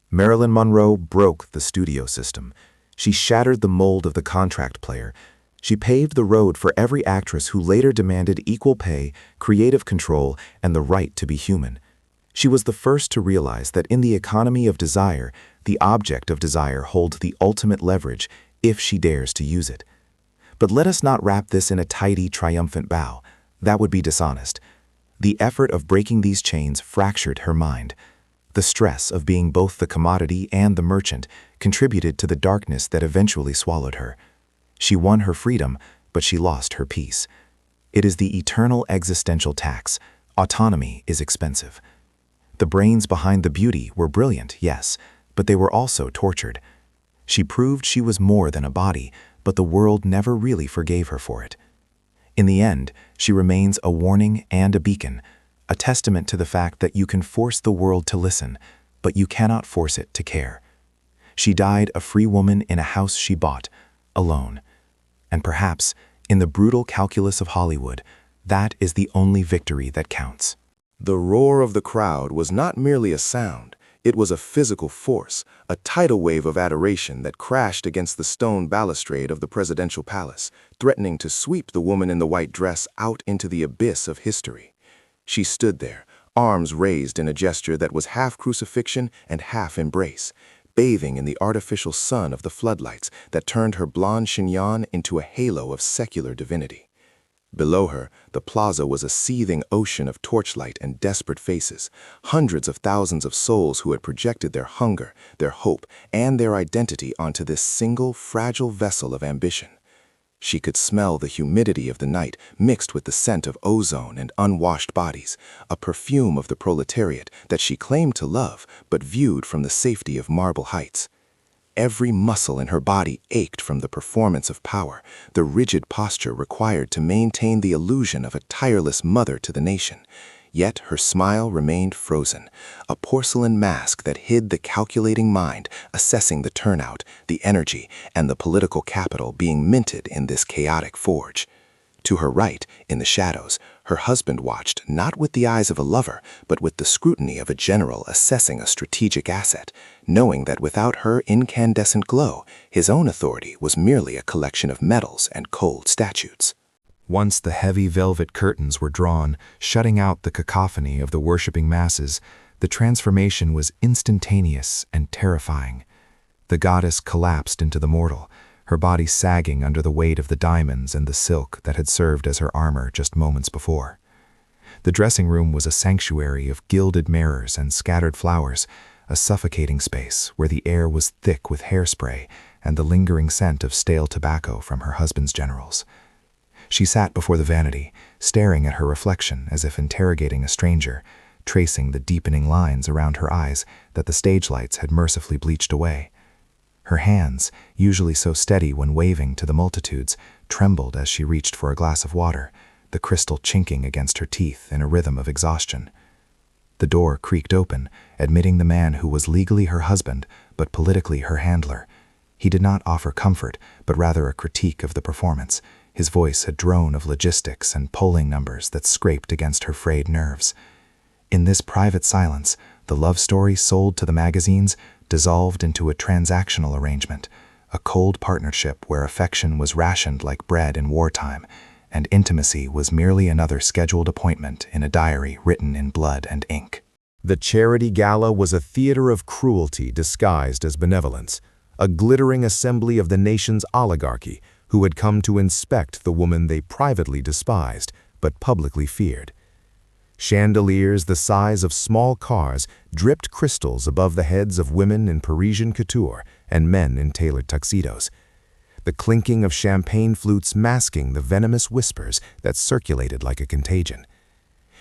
Marilyn Monroe broke the studio system. She shattered the mold of the contract player. She paved the road for every actress who later demanded equal pay, creative control, and the right to be human. She was the first to realize that in the economy of desire, the object of desire holds the ultimate leverage if she dares to use it. But let us not wrap this in a tidy, triumphant bow. That would be dishonest. The effort of breaking these chains fractured her mind. The stress of being both the commodity and the merchant contributed to the darkness that eventually swallowed her. She won her freedom, but she lost her peace. It is the eternal existential tax. Autonomy is expensive. The brains behind the beauty were brilliant, yes, but they were also tortured. She proved she was more than a body, but the world never really forgave her for it. In the end, she remains a warning and a beacon, a testament to the fact that you can force the world to listen, but you cannot force it to care. She died a free woman in a house she bought, alone. And perhaps, in the brutal calculus of Hollywood, that is the only victory that counts. The roar of the crowd was not merely a sound, It was a physical force, a tidal wave of adoration that crashed against the stone balustrade of the presidential palace, threatening to sweep the woman in the white dress out into the abyss of history. She stood there, arms raised in a gesture that was half crucifixion and half embrace, bathing in the artificial sun of the floodlights that turned her blonde chignon into a halo of secular divinity. Below her, the plaza was a seething ocean of torchlight and desperate faces, hundreds of thousands of souls who had projected their hunger, their hope, and their identity onto this single, fragile vessel of ambition. She could smell the humidity of the night mixed with the scent of ozone and unwashed bodies, a perfume of the proletariat that she claimed to love but viewed from the safety of Marble Heights. Every muscle in her body ached from the performance of power, the rigid posture required to maintain the illusion of a tireless mother to the nation. Yet her smile remained frozen, a porcelain mask that hid the calculating mind, assessing the turnout, the energy, and the political capital being minted in this chaotic forge. To her right, in the shadows, her husband watched not with the eyes of a lover, but with the scrutiny of a general assessing a strategic asset, knowing that without her incandescent glow, his own authority was merely a collection of medals and cold statutes. Once the heavy velvet curtains were drawn, shutting out the cacophony of the worshipping masses, the transformation was instantaneous and terrifying. The goddess collapsed into the mortal, her body sagging under the weight of the diamonds and the silk that had served as her armor just moments before. The dressing room was a sanctuary of gilded mirrors and scattered flowers, a suffocating space where the air was thick with hairspray and the lingering scent of stale tobacco from her husband's generals. She sat before the vanity, staring at her reflection as if interrogating a stranger, tracing the deepening lines around her eyes that the stage lights had mercifully bleached away. Her hands, usually so steady when waving to the multitudes, trembled as she reached for a glass of water, the crystal chinking against her teeth in a rhythm of exhaustion. The door creaked open, admitting the man who was legally her husband, but politically her handler. He did not offer comfort, but rather a critique of the performance, his voice a drone of logistics and polling numbers that scraped against her frayed nerves. In this private silence, the love story sold to the magazines dissolved into a transactional arrangement, a cold partnership where affection was rationed like bread in wartime, and intimacy was merely another scheduled appointment in a diary written in blood and ink. The charity gala was a theater of cruelty disguised as benevolence, a glittering assembly of the nation's oligarchy who had come to inspect the woman they privately despised but publicly feared. Chandeliers the size of small cars dripped crystals above the heads of women in Parisian couture and men in tailored tuxedos, the clinking of champagne flutes masking the venomous whispers that circulated like a contagion.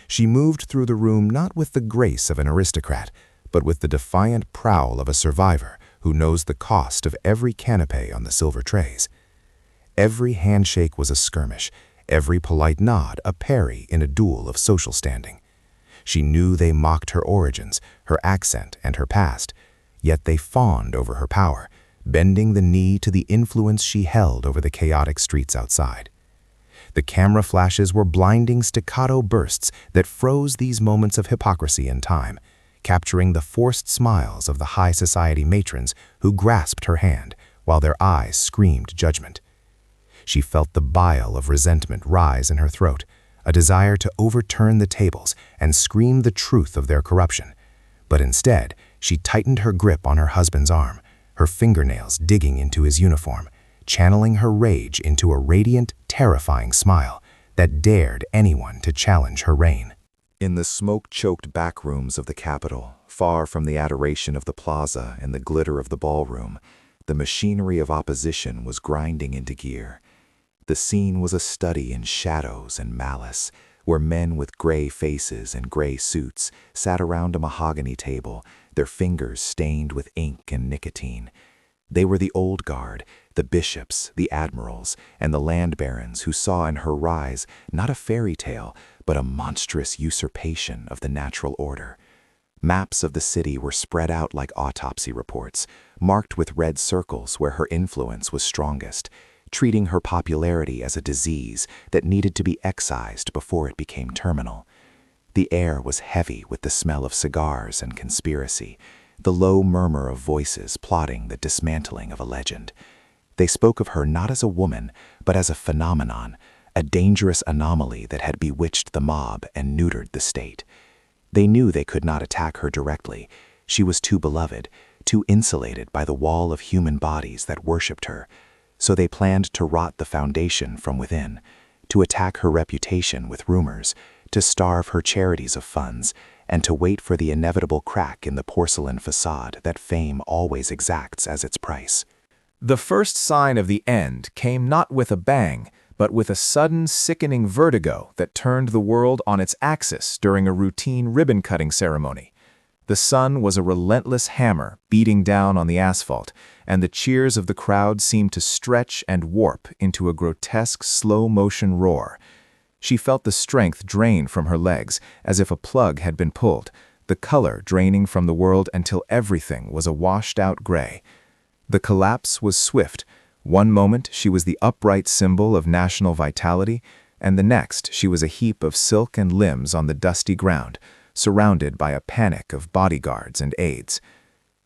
She moved through the room not with the grace of an aristocrat, but with the defiant prowl of a survivor who knows the cost of every canapé on the silver trays. Every handshake was a skirmish, every polite nod a parry in a duel of social standing. She knew they mocked her origins, her accent, and her past, yet they fawned over her power, bending the knee to the influence she held over the chaotic streets outside. The camera flashes were blinding staccato bursts that froze these moments of hypocrisy in time, capturing the forced smiles of the high society matrons who grasped her hand while their eyes screamed judgment. She felt the bile of resentment rise in her throat, a desire to overturn the tables and scream the truth of their corruption. But instead, she tightened her grip on her husband's arm, her fingernails digging into his uniform, channeling her rage into a radiant, terrifying smile that dared anyone to challenge her reign. In the smoke-choked back rooms of the Capitol, far from the adoration of the plaza and the glitter of the ballroom, the machinery of opposition was grinding into gear. The scene was a study in shadows and malice, where men with gray faces and gray suits sat around a mahogany table, their fingers stained with ink and nicotine. They were the old guard, the bishops, the admirals, and the land barons who saw in her rise not a fairy tale, but a monstrous usurpation of the natural order. Maps of the city were spread out like autopsy reports, marked with red circles where her influence was strongest, treating her popularity as a disease that needed to be excised before it became terminal. The air was heavy with the smell of cigars and conspiracy, the low murmur of voices plotting the dismantling of a legend. They spoke of her not as a woman, but as a phenomenon, a dangerous anomaly that had bewitched the mob and neutered the state. They knew they could not attack her directly. She was too beloved, too insulated by the wall of human bodies that worshipped her. So they planned to rot the foundation from within, to attack her reputation with rumors, to starve her charities of funds, and to wait for the inevitable crack in the porcelain facade that fame always exacts as its price. The first sign of the end came not with a bang, but with a sudden, sickening vertigo that turned the world on its axis during a routine ribbon-cutting ceremony. The sun was a relentless hammer beating down on the asphalt, and the cheers of the crowd seemed to stretch and warp into a grotesque, slow-motion roar. She felt the strength drain from her legs, as if a plug had been pulled, the color draining from the world until everything was a washed-out gray. The collapse was swift. One moment she was the upright symbol of national vitality, and the next she was a heap of silk and limbs on the dusty ground, surrounded by a panic of bodyguards and aides.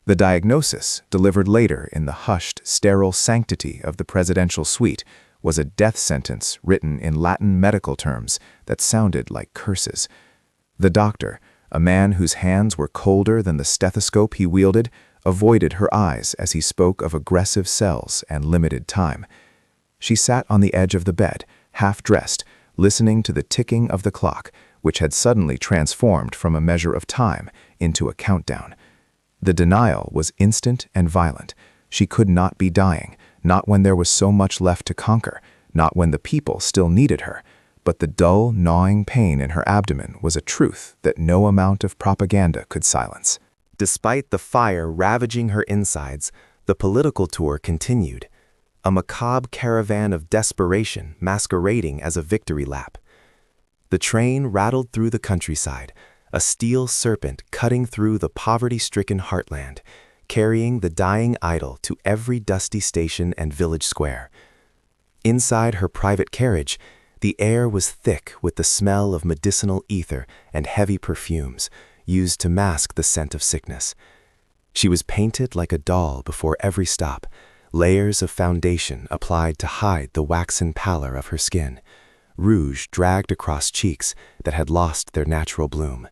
The diagnosis, delivered later in the hushed, sterile sanctity of the presidential suite, was a death sentence written in Latin medical terms that sounded like curses. The doctor, a man whose hands were colder than the stethoscope he wielded, avoided her eyes as he spoke of aggressive cells and limited time. She sat on the edge of the bed, half-dressed, listening to the ticking of the clock, which had suddenly transformed from a measure of time into a countdown. The denial was instant and violent. She could not be dying, not when there was so much left to conquer, not when the people still needed her, but the dull, gnawing pain in her abdomen was a truth that no amount of propaganda could silence. Despite the fire ravaging her insides, the political tour continued, a macabre caravan of desperation masquerading as a victory lap. The train rattled through the countryside, a steel serpent cutting through the poverty-stricken heartland, carrying the dying idol to every dusty station and village square. Inside her private carriage, the air was thick with the smell of medicinal ether and heavy perfumes, used to mask the scent of sickness. She was painted like a doll before every stop, layers of foundation applied to hide the waxen pallor of her skin, rouge dragged across cheeks that had lost their natural bloom.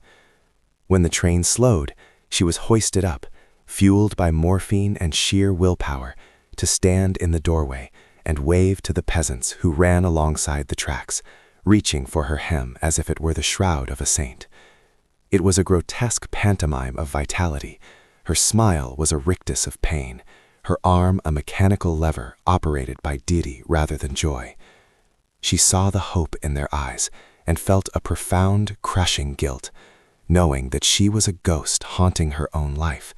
When the train slowed, she was hoisted up, fueled by morphine and sheer willpower, to stand in the doorway and wave to the peasants who ran alongside the tracks, reaching for her hem as if it were the shroud of a saint. It was a grotesque pantomime of vitality. Her smile was a rictus of pain, her arm a mechanical lever operated by deity rather than joy. She saw the hope in their eyes and felt a profound, crushing guilt, knowing that she was a ghost haunting her own life,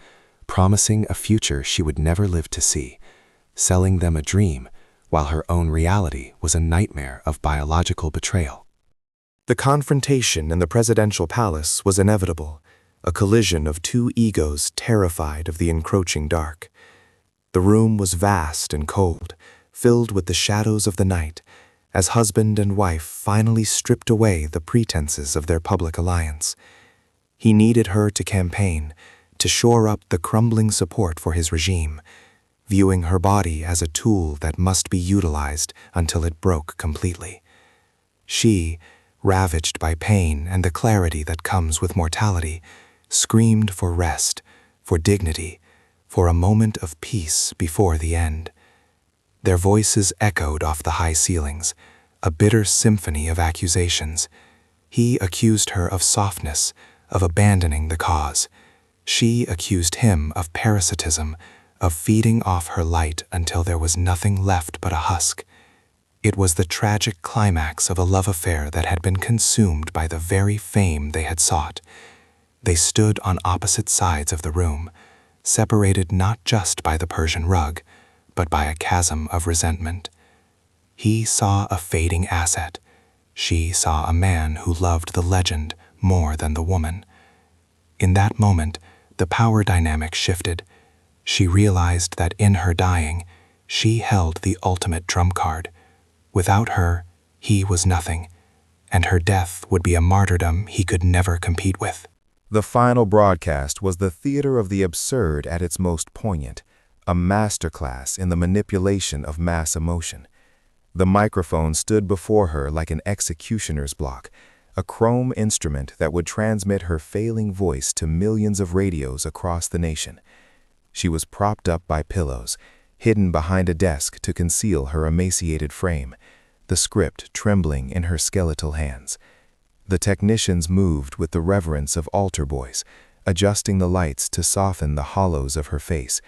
promising a future she would never live to see, selling them a dream while her own reality was a nightmare of biological betrayal. The confrontation in the presidential palace was inevitable, a collision of two egos terrified of the encroaching dark. The room was vast and cold, filled with the shadows of the night, as husband and wife finally stripped away the pretenses of their public alliance. He needed her to campaign, to shore up the crumbling support for his regime, viewing her body as a tool that must be utilized until it broke completely. She, ravaged by pain and the clarity that comes with mortality, screamed for rest, for dignity, for a moment of peace before the end. Their voices echoed off the high ceilings, a bitter symphony of accusations. He accused her of softness, of abandoning the cause. She accused him of parasitism, of feeding off her light until there was nothing left but a husk. It was the tragic climax of a love affair that had been consumed by the very fame they had sought. They stood on opposite sides of the room, separated not just by the Persian rug, but by a chasm of resentment. He saw a fading asset. She saw a man who loved the legend more than the woman. In that moment, the power dynamic shifted. She realized that in her dying, she held the ultimate trump card. Without her, he was nothing, and her death would be a martyrdom he could never compete with. The final broadcast was the theater of the absurd at its most poignant, a masterclass in the manipulation of mass emotion. The microphone stood before her like an executioner's block, a chrome instrument that would transmit her failing voice to millions of radios across the nation. She was propped up by pillows, hidden behind a desk to conceal her emaciated frame, the script trembling in her skeletal hands. The technicians moved with the reverence of altar boys, adjusting the lights to soften the hollows of her face,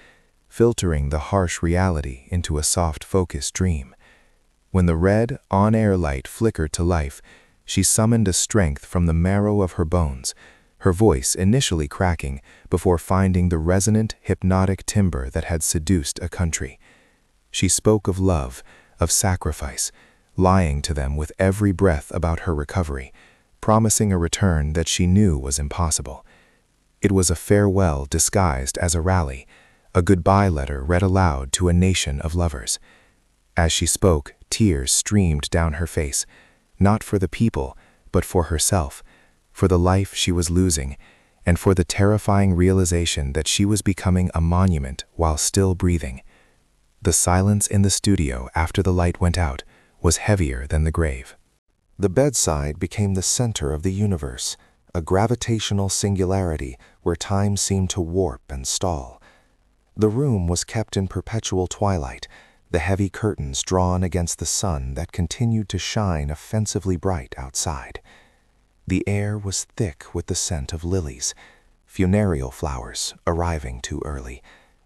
filtering the harsh reality into a soft focused dream. When the red, on-air light flickered to life, she summoned a strength from the marrow of her bones, her voice initially cracking before finding the resonant, hypnotic timbre that had seduced a country. She spoke of love, of sacrifice, lying to them with every breath about her recovery, promising a return that she knew was impossible. It was a farewell disguised as a rally, a goodbye letter read aloud to a nation of lovers. As she spoke, tears streamed down her face, not for the people, but for herself, for the life she was losing, and for the terrifying realization that she was becoming a monument while still breathing. The silence in the studio after the light went out was heavier than the grave. The bedside became the center of the universe, a gravitational singularity where time seemed to warp and stall. The room was kept in perpetual twilight, the heavy curtains drawn against the sun that continued to shine offensively bright outside. The air was thick with the scent of lilies, funereal flowers arriving too early,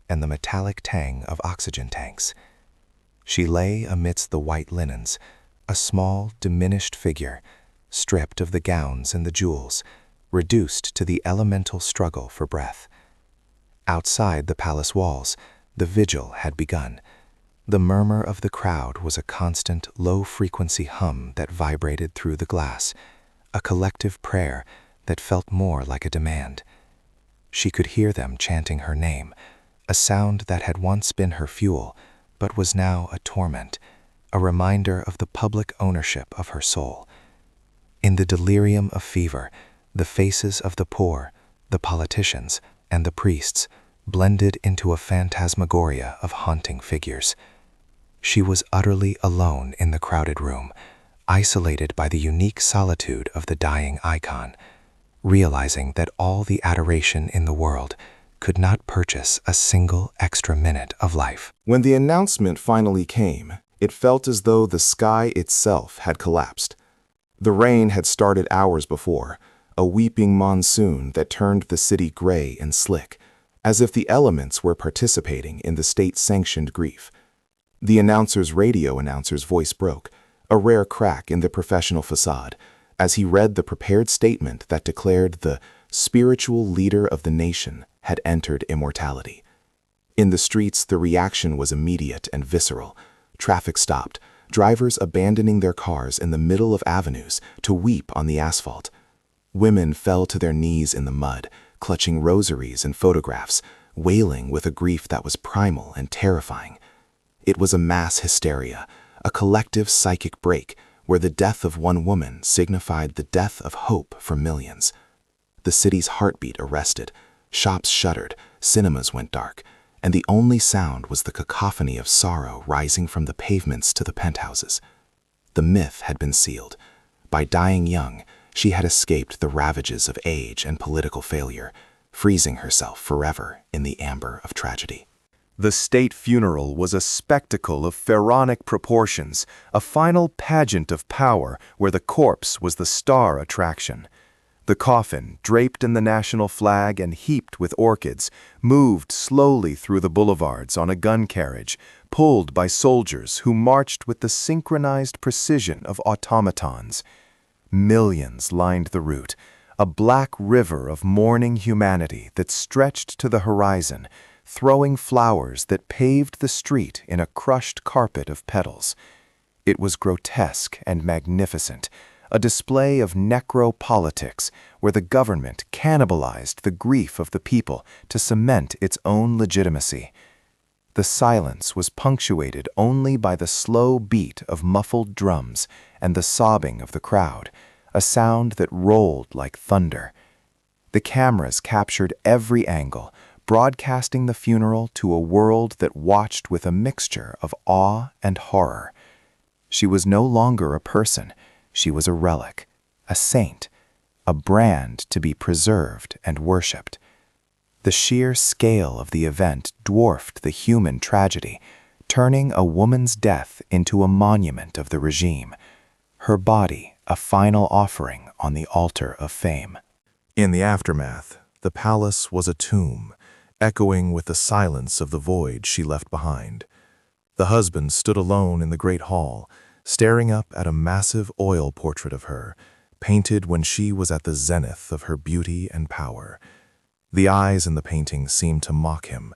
and the metallic tang of oxygen tanks. She lay amidst the white linens, a small, diminished figure, stripped of the gowns and the jewels, reduced to the elemental struggle for breath. Outside the palace walls, the vigil had begun. The murmur of the crowd was a constant, low-frequency hum that vibrated through the glass, a collective prayer that felt more like a demand. She could hear them chanting her name, a sound that had once been her fuel, but was now a torment, a reminder of the public ownership of her soul. In the delirium of fever, the faces of the poor, the politicians, and the priests blended into a phantasmagoria of haunting figures. She was utterly alone in the crowded room, isolated by the unique solitude of the dying icon, realizing that all the adoration in the world could not purchase a single extra minute of life. When the announcement finally came, it felt as though the sky itself had collapsed. The rain had started hours before, a weeping monsoon that turned the city gray and slick, as if the elements were participating in the state-sanctioned grief. The radio announcer's voice broke, a rare crack in the professional facade, as he read the prepared statement that declared the spiritual leader of the nation had entered immortality. In the streets, the reaction was immediate and visceral. Traffic stopped, drivers abandoning their cars in the middle of avenues to weep on the asphalt. Women fell to their knees in the mud, clutching rosaries and photographs, wailing with a grief that was primal and terrifying. It was a mass hysteria, a collective psychic break where the death of one woman signified the death of hope for millions. The city's heartbeat arrested, shops shuttered, cinemas went dark, and the only sound was the cacophony of sorrow rising from the pavements to the penthouses. The myth had been sealed. By dying young, she had escaped the ravages of age and political failure, freezing herself forever in the amber of tragedy. The state funeral was a spectacle of pharaonic proportions, a final pageant of power where the corpse was the star attraction. The coffin, draped in the national flag and heaped with orchids, moved slowly through the boulevards on a gun carriage, pulled by soldiers who marched with the synchronized precision of automatons. Millions lined the route, a black river of mourning humanity that stretched to the horizon, throwing flowers that paved the street in a crushed carpet of petals. It was grotesque and magnificent, a display of necropolitics where the government cannibalized the grief of the people to cement its own legitimacy. The silence was punctuated only by the slow beat of muffled drums and the sobbing of the crowd, a sound that rolled like thunder. The cameras captured every angle, broadcasting the funeral to a world that watched with a mixture of awe and horror. She was no longer a person. She was a relic, a saint, a brand to be preserved and worshipped. The sheer scale of the event dwarfed the human tragedy, turning a woman's death into a monument of the regime, her body a final offering on the altar of fame. In the aftermath, the palace was a tomb, echoing with the silence of the void she left behind. The husband stood alone in the great hall, staring up at a massive oil portrait of her, painted when she was at the zenith of her beauty and power. The eyes in the painting seemed to mock him,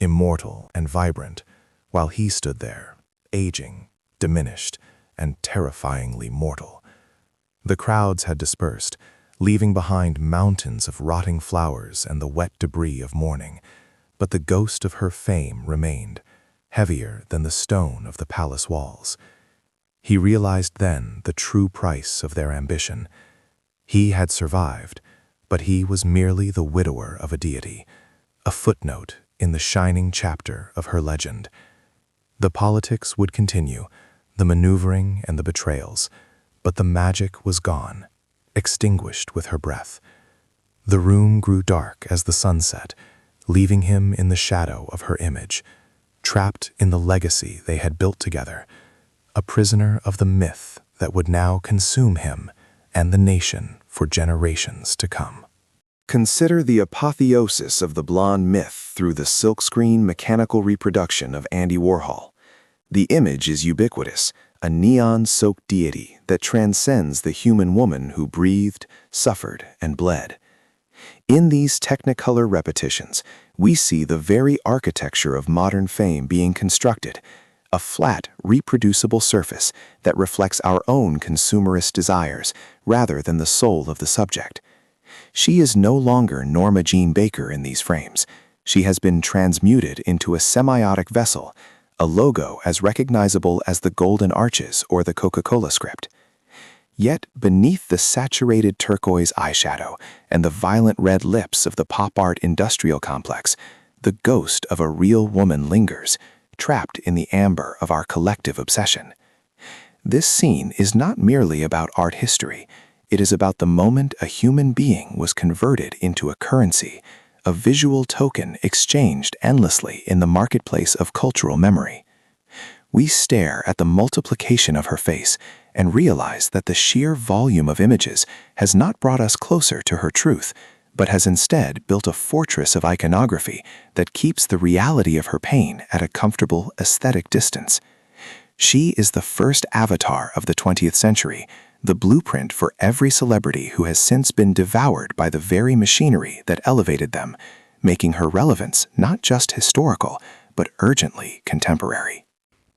immortal and vibrant, while he stood there, aging, diminished, and terrifyingly mortal. The crowds had dispersed, leaving behind mountains of rotting flowers and the wet debris of mourning, but the ghost of her fame remained, heavier than the stone of the palace walls. He realized then the true price of their ambition. He had survived, but he was merely the widower of a deity, a footnote in the shining chapter of her legend. The politics would continue, the maneuvering and the betrayals, but the magic was gone, extinguished with her breath. The room grew dark as the sun set, leaving him in the shadow of her image, trapped in the legacy they had built together, a prisoner of the myth that would now consume him and the nation for generations to come. Consider the apotheosis of the blonde myth through the silkscreen mechanical reproduction of Andy Warhol. The image is ubiquitous, a neon-soaked deity that transcends the human woman who breathed, suffered, and bled. In these Technicolor repetitions, we see the very architecture of modern fame being constructed, a flat, reproducible surface that reflects our own consumerist desires rather than the soul of the subject. She is no longer Norma Jeane Baker in these frames. She has been transmuted into a semiotic vessel, a logo as recognizable as the Golden Arches or the Coca-Cola script. Yet beneath the saturated turquoise eyeshadow and the violent red lips of the pop art industrial complex, the ghost of a real woman lingers, trapped in the amber of our collective obsession. This scene is not merely about art history. It is about the moment a human being was converted into a currency, a visual token exchanged endlessly in the marketplace of cultural memory. We stare at the multiplication of her face and realize that the sheer volume of images has not brought us closer to her truth, but has instead built a fortress of iconography that keeps the reality of her pain at a comfortable aesthetic distance. She is the first avatar of the 20th century, the blueprint for every celebrity who has since been devoured by the very machinery that elevated them, making her relevance not just historical, but urgently contemporary.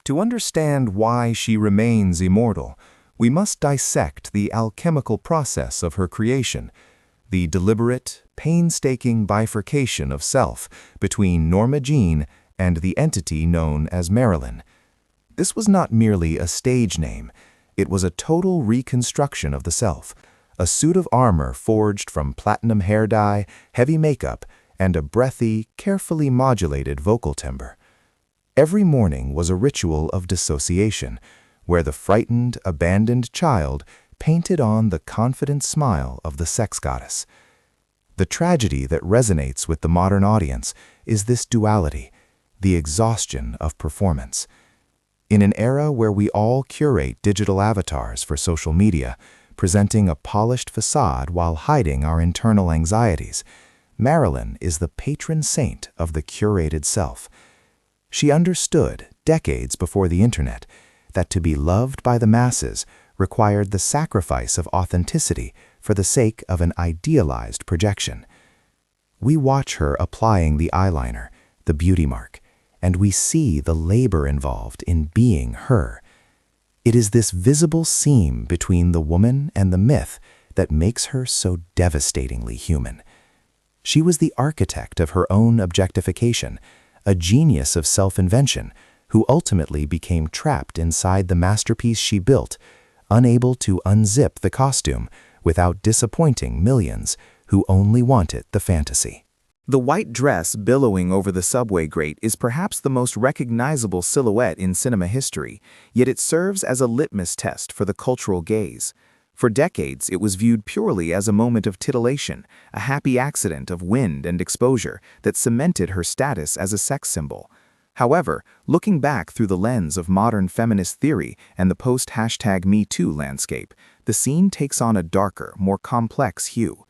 To understand why she remains immortal, we must dissect the alchemical process of her creation, the deliberate, painstaking bifurcation of self between Norma Jeane and the entity known as Marilyn. This was not merely a stage name. It was a total reconstruction of the self, a suit of armor forged from platinum hair dye, heavy makeup, and a breathy, carefully modulated vocal timbre. Every morning was a ritual of dissociation, where the frightened, abandoned child painted on the confident smile of the sex goddess. The tragedy that resonates with the modern audience is this duality, the exhaustion of performance. In an era where we all curate digital avatars for social media, presenting a polished facade while hiding our internal anxieties, Marilyn is the patron saint of the curated self. She understood, decades before the internet, that to be loved by the masses required the sacrifice of authenticity for the sake of an idealized projection. We watch her applying the eyeliner, the beauty mark, and we see the labor involved in being her. It is this visible seam between the woman and the myth that makes her so devastatingly human. She was the architect of her own objectification, a genius of self-invention who ultimately became trapped inside the masterpiece she built, unable to unzip the costume without disappointing millions who only wanted the fantasy. The white dress billowing over the subway grate is perhaps the most recognizable silhouette in cinema history, yet it serves as a litmus test for the cultural gaze. For decades, it was viewed purely as a moment of titillation, a happy accident of wind and exposure that cemented her status as a sex symbol. However, looking back through the lens of modern feminist theory and the post-#MeToo landscape, the scene takes on a darker, more complex hue.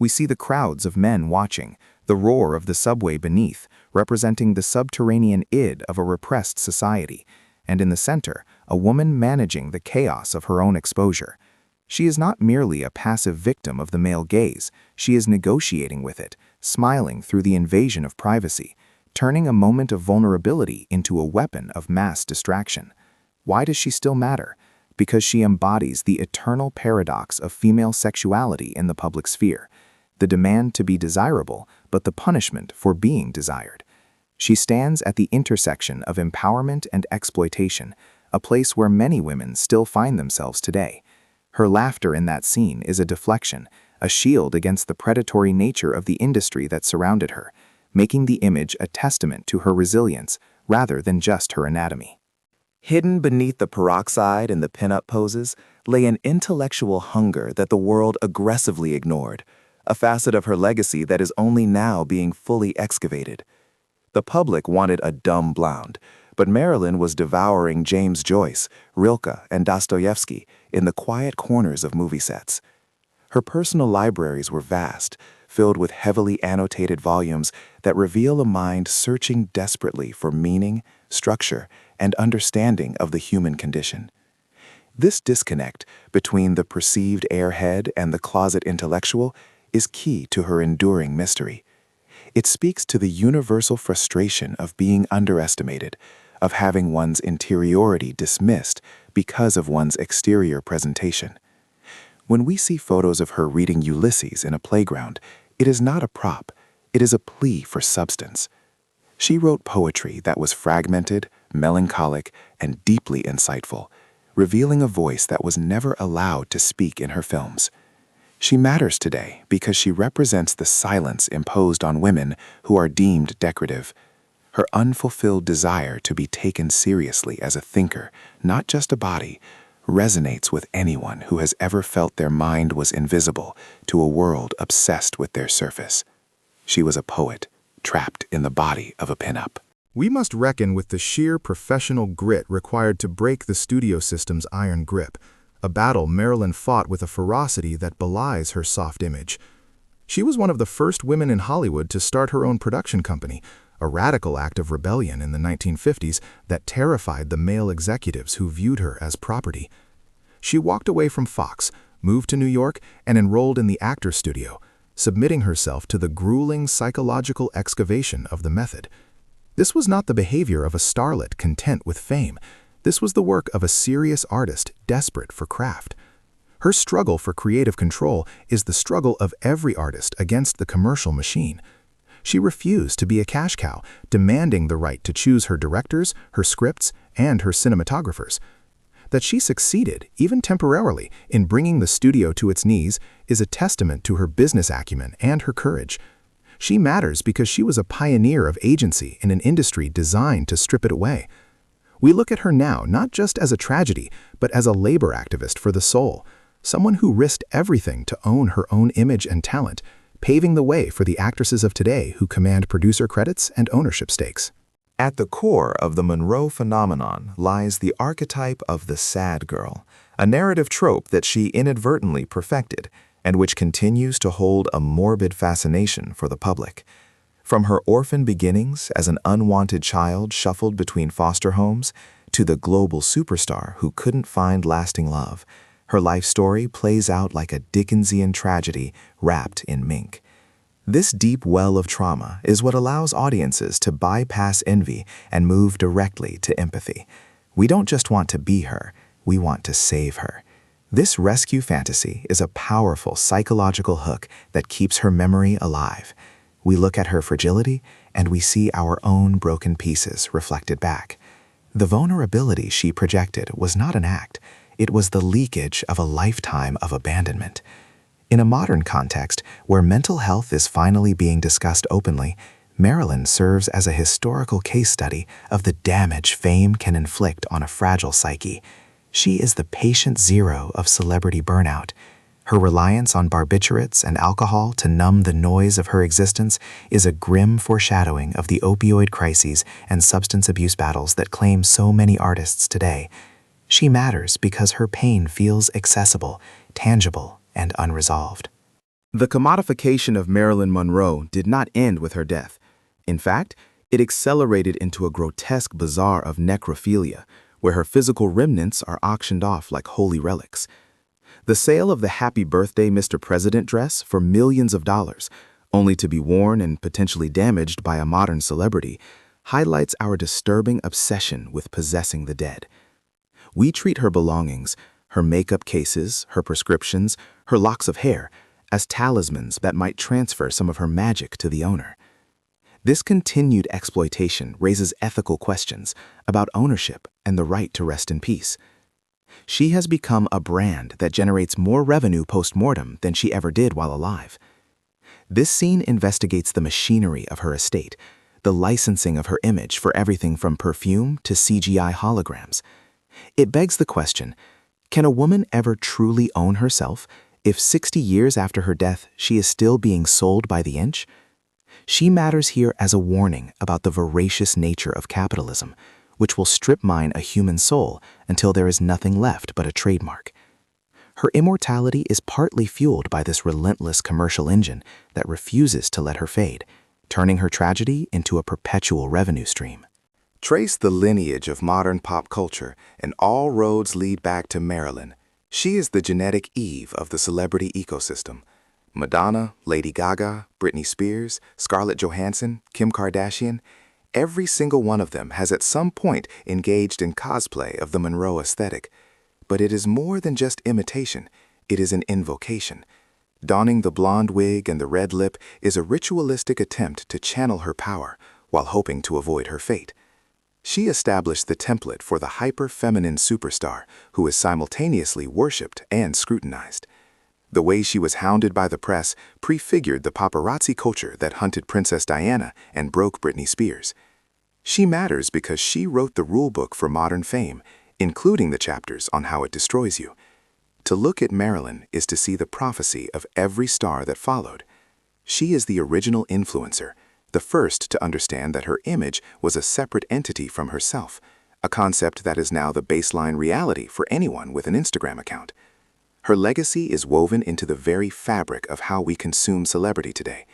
We see the crowds of men watching, the roar of the subway beneath, representing the subterranean id of a repressed society, and in the center, a woman managing the chaos of her own exposure. She is not merely a passive victim of the male gaze, she is negotiating with it, smiling through the invasion of privacy, turning a moment of vulnerability into a weapon of mass distraction. Why does she still matter? Because she embodies the eternal paradox of female sexuality in the public sphere, the demand to be desirable, but the punishment for being desired. She stands at the intersection of empowerment and exploitation, a place where many women still find themselves today. Her laughter in that scene is a deflection, a shield against the predatory nature of the industry that surrounded her, making the image a testament to her resilience rather than just her anatomy. Hidden beneath the peroxide and the pin-up poses lay an intellectual hunger that the world aggressively ignored, a facet of her legacy that is only now being fully excavated. The public wanted a dumb blonde, but Marilyn was devouring James Joyce, Rilke, and Dostoevsky in the quiet corners of movie sets. Her personal libraries were vast, filled with heavily annotated volumes that reveal a mind searching desperately for meaning, structure, and understanding of the human condition. This disconnect between the perceived airhead and the closet intellectual is key to her enduring mystery. It speaks to the universal frustration of being underestimated, of having one's interiority dismissed because of one's exterior presentation. When we see photos of her reading Ulysses in a playground, it is not a prop, it is a plea for substance. She wrote poetry that was fragmented, melancholic, and deeply insightful, revealing a voice that was never allowed to speak in her films. She matters today because she represents the silence imposed on women who are deemed decorative. Her unfulfilled desire to be taken seriously as a thinker, not just a body, resonates with anyone who has ever felt their mind was invisible to a world obsessed with their surface. She was a poet, trapped in the body of a pinup. We must reckon with the sheer professional grit required to break the studio system's iron grip, a battle Marilyn fought with a ferocity that belies her soft image. She was one of the first women in Hollywood to start her own production company, a radical act of rebellion in the 1950s that terrified the male executives who viewed her as property. She walked away from Fox, moved to New York, and enrolled in the Actors Studio, submitting herself to the grueling psychological excavation of the method. This was not the behavior of a starlet content with fame. This was the work of a serious artist desperate for craft. Her struggle for creative control is the struggle of every artist against the commercial machine. She refused to be a cash cow, demanding the right to choose her directors, her scripts, and her cinematographers. That she succeeded, even temporarily, in bringing the studio to its knees is a testament to her business acumen and her courage. She matters because she was a pioneer of agency in an industry designed to strip it away. We look at her now not just as a tragedy, but as a labor activist for the soul, someone who risked everything to own her own image and talent, paving the way for the actresses of today who command producer credits and ownership stakes. At the core of the Monroe phenomenon lies the archetype of the sad girl, a narrative trope that she inadvertently perfected and which continues to hold a morbid fascination for the public. From her orphan beginnings as an unwanted child shuffled between foster homes to the global superstar who couldn't find lasting love, her life story plays out like a Dickensian tragedy wrapped in mink. This deep well of trauma is what allows audiences to bypass envy and move directly to empathy. We don't just want to be her, we want to save her. This rescue fantasy is a powerful psychological hook that keeps her memory alive. We look at her fragility, and we see our own broken pieces reflected back. The vulnerability she projected was not an act. It was the leakage of a lifetime of abandonment. In a modern context, where mental health is finally being discussed openly, Marilyn serves as a historical case study of the damage fame can inflict on a fragile psyche. She is the patient zero of celebrity burnout. Her reliance on barbiturates and alcohol to numb the noise of her existence is a grim foreshadowing of the opioid crises and substance abuse battles that claim so many artists today. She matters because her pain feels accessible, tangible, and unresolved. The commodification of Marilyn Monroe did not end with her death. In fact, it accelerated into a grotesque bazaar of necrophilia, where her physical remnants are auctioned off like holy relics. The sale of the Happy Birthday, Mr. President dress for millions of dollars, only to be worn and potentially damaged by a modern celebrity, highlights our disturbing obsession with possessing the dead. We treat her belongings, her makeup cases, her prescriptions, her locks of hair, as talismans that might transfer some of her magic to the owner. This continued exploitation raises ethical questions about ownership and the right to rest in peace. She has become a brand that generates more revenue post-mortem than she ever did while alive. This scene investigates the machinery of her estate, the licensing of her image for everything from perfume to CGI holograms. It begs the question, can a woman ever truly own herself if 60 years after her death she is still being sold by the inch? She matters here as a warning about the voracious nature of capitalism, which will strip mine a human soul until there is nothing left but a trademark. Her immortality is partly fueled by this relentless commercial engine that refuses to let her fade, turning her tragedy into a perpetual revenue stream. Trace the lineage of modern pop culture, and all roads lead back to Marilyn. She is the genetic Eve of the celebrity ecosystem. Madonna, Lady Gaga, Britney Spears, Scarlett Johansson, Kim Kardashian, every single one of them has at some point engaged in cosplay of the Monroe aesthetic. But it is more than just imitation, it is an invocation. Donning the blonde wig and the red lip is a ritualistic attempt to channel her power while hoping to avoid her fate. She established the template for the hyper-feminine superstar who is simultaneously worshipped and scrutinized. The way she was hounded by the press prefigured the paparazzi culture that hunted Princess Diana and broke Britney Spears. She matters because she wrote the rulebook for modern fame, including the chapters on how it destroys you. To look at Marilyn is to see the prophecy of every star that followed. She is the original influencer, the first to understand that her image was a separate entity from herself, a concept that is now the baseline reality for anyone with an Instagram account. Her legacy is woven into the very fabric of how we consume celebrity today,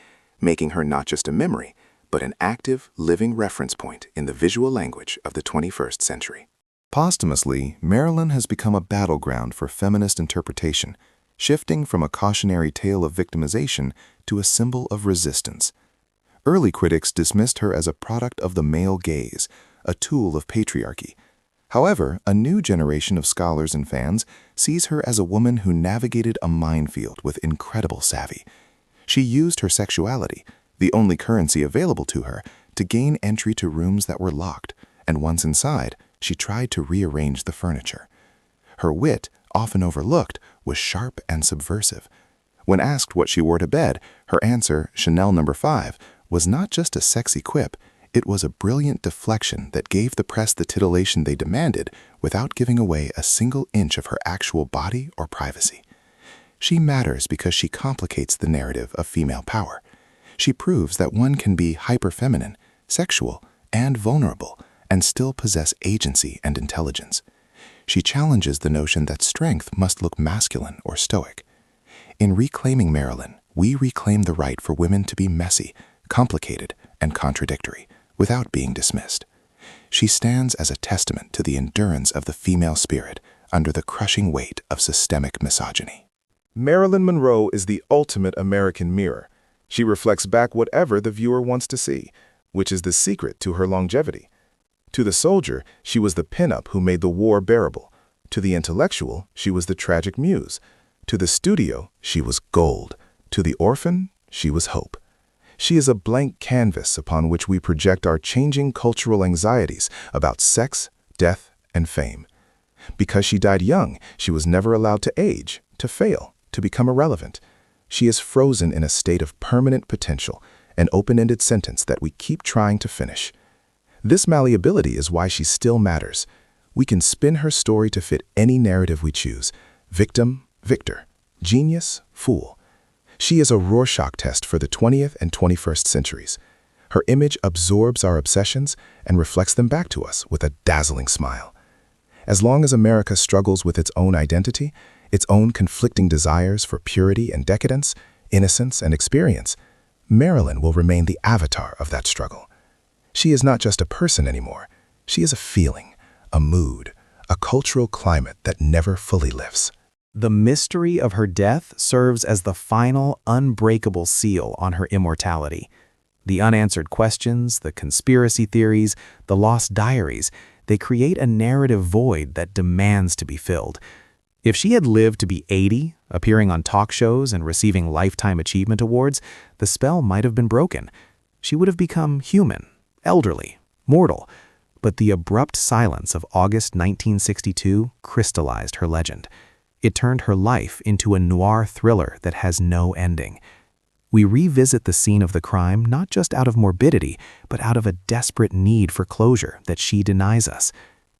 making her not just a memory, but an active, living reference point in the visual language of the 21st century. Posthumously, Marilyn has become a battleground for feminist interpretation, shifting from a cautionary tale of victimization to a symbol of resistance. Early critics dismissed her as a product of the male gaze, a tool of patriarchy. However, a new generation of scholars and fans sees her as a woman who navigated a minefield with incredible savvy. She used her sexuality, the only currency available to her, to gain entry to rooms that were locked, and once inside, she tried to rearrange the furniture. Her wit, often overlooked, was sharp and subversive. When asked what she wore to bed, her answer, Chanel No. 5, was not just a sexy quip, it was a brilliant deflection that gave the press the titillation they demanded without giving away a single inch of her actual body or privacy. She matters because she complicates the narrative of female power. She proves that one can be hyper-feminine, sexual, and vulnerable, and still possess agency and intelligence. She challenges the notion that strength must look masculine or stoic. In reclaiming Marilyn, we reclaim the right for women to be messy, complicated, and contradictory, without being dismissed. She stands as a testament to the endurance of the female spirit under the crushing weight of systemic misogyny. Marilyn Monroe is the ultimate American mirror. She reflects back whatever the viewer wants to see, which is the secret to her longevity. To the soldier, she was the pinup who made the war bearable. To the intellectual, she was the tragic muse. To the studio, she was gold. To the orphan, she was hope. She is a blank canvas upon which we project our changing cultural anxieties about sex, death, and fame. Because she died young, she was never allowed to age, to fail, to become irrelevant. She is frozen in a state of permanent potential, an open-ended sentence that we keep trying to finish. This malleability is why she still matters. We can spin her story to fit any narrative we choose. Victim, victor. Genius, fool. She is a Rorschach test for the 20th and 21st centuries. Her image absorbs our obsessions and reflects them back to us with a dazzling smile. As long as America struggles with its own identity, its own conflicting desires for purity and decadence, innocence and experience, Marilyn will remain the avatar of that struggle. She is not just a person anymore. She is a feeling, a mood, a cultural climate that never fully lifts. The mystery of her death serves as the final, unbreakable seal on her immortality. The unanswered questions, the conspiracy theories, the lost diaries, they create a narrative void that demands to be filled. If she had lived to be 80, appearing on talk shows and receiving Lifetime Achievement Awards, the spell might have been broken. She would have become human, elderly, mortal. But the abrupt silence of August 1962 crystallized her legend. It turned her life into a noir thriller that has no ending. We revisit the scene of the crime not just out of morbidity, but out of a desperate need for closure that she denies us.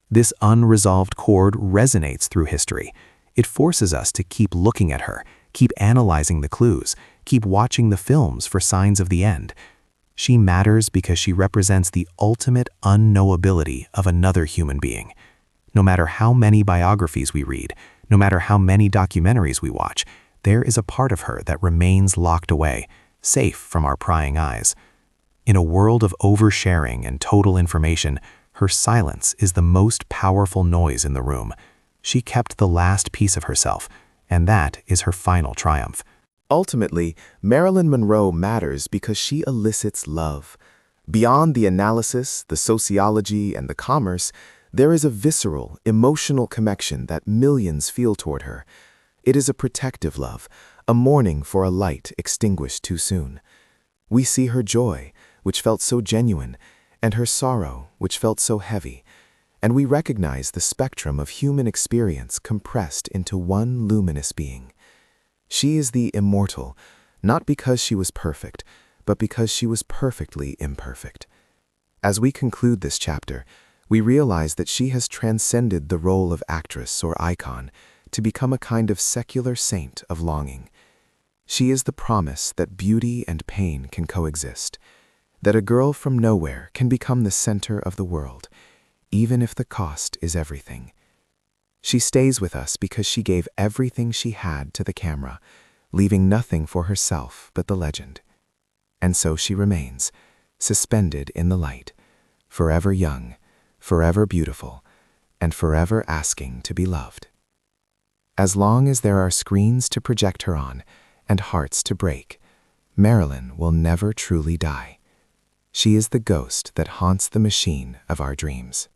This unresolved chord resonates through history. It forces us to keep looking at her, keep analyzing the clues, keep watching the films for signs of the end. She matters because she represents the ultimate unknowability of another human being. No matter how many biographies we read, no matter how many documentaries we watch, there is a part of her that remains locked away, safe from our prying eyes. In a world of oversharing and total information, her silence is the most powerful noise in the room. She kept the last piece of herself, and that is her final triumph. Ultimately, Marilyn Monroe matters because she elicits love. Beyond the analysis, the sociology, and the commerce, there is a visceral, emotional connection that millions feel toward her. It is a protective love, a mourning for a light extinguished too soon. We see her joy, which felt so genuine, and her sorrow, which felt so heavy, and we recognize the spectrum of human experience compressed into one luminous being. She is the immortal, not because she was perfect, but because she was perfectly imperfect. As we conclude this chapter, we realize that she has transcended the role of actress or icon to become a kind of secular saint of longing. She is the promise that beauty and pain can coexist, that a girl from nowhere can become the center of the world, even if the cost is everything. She stays with us because she gave everything she had to the camera, leaving nothing for herself but the legend. And so she remains, suspended in the light, forever young, forever beautiful, and forever asking to be loved. As long as there are screens to project her on and hearts to break, Marilyn will never truly die. She is the ghost that haunts the machine of our dreams.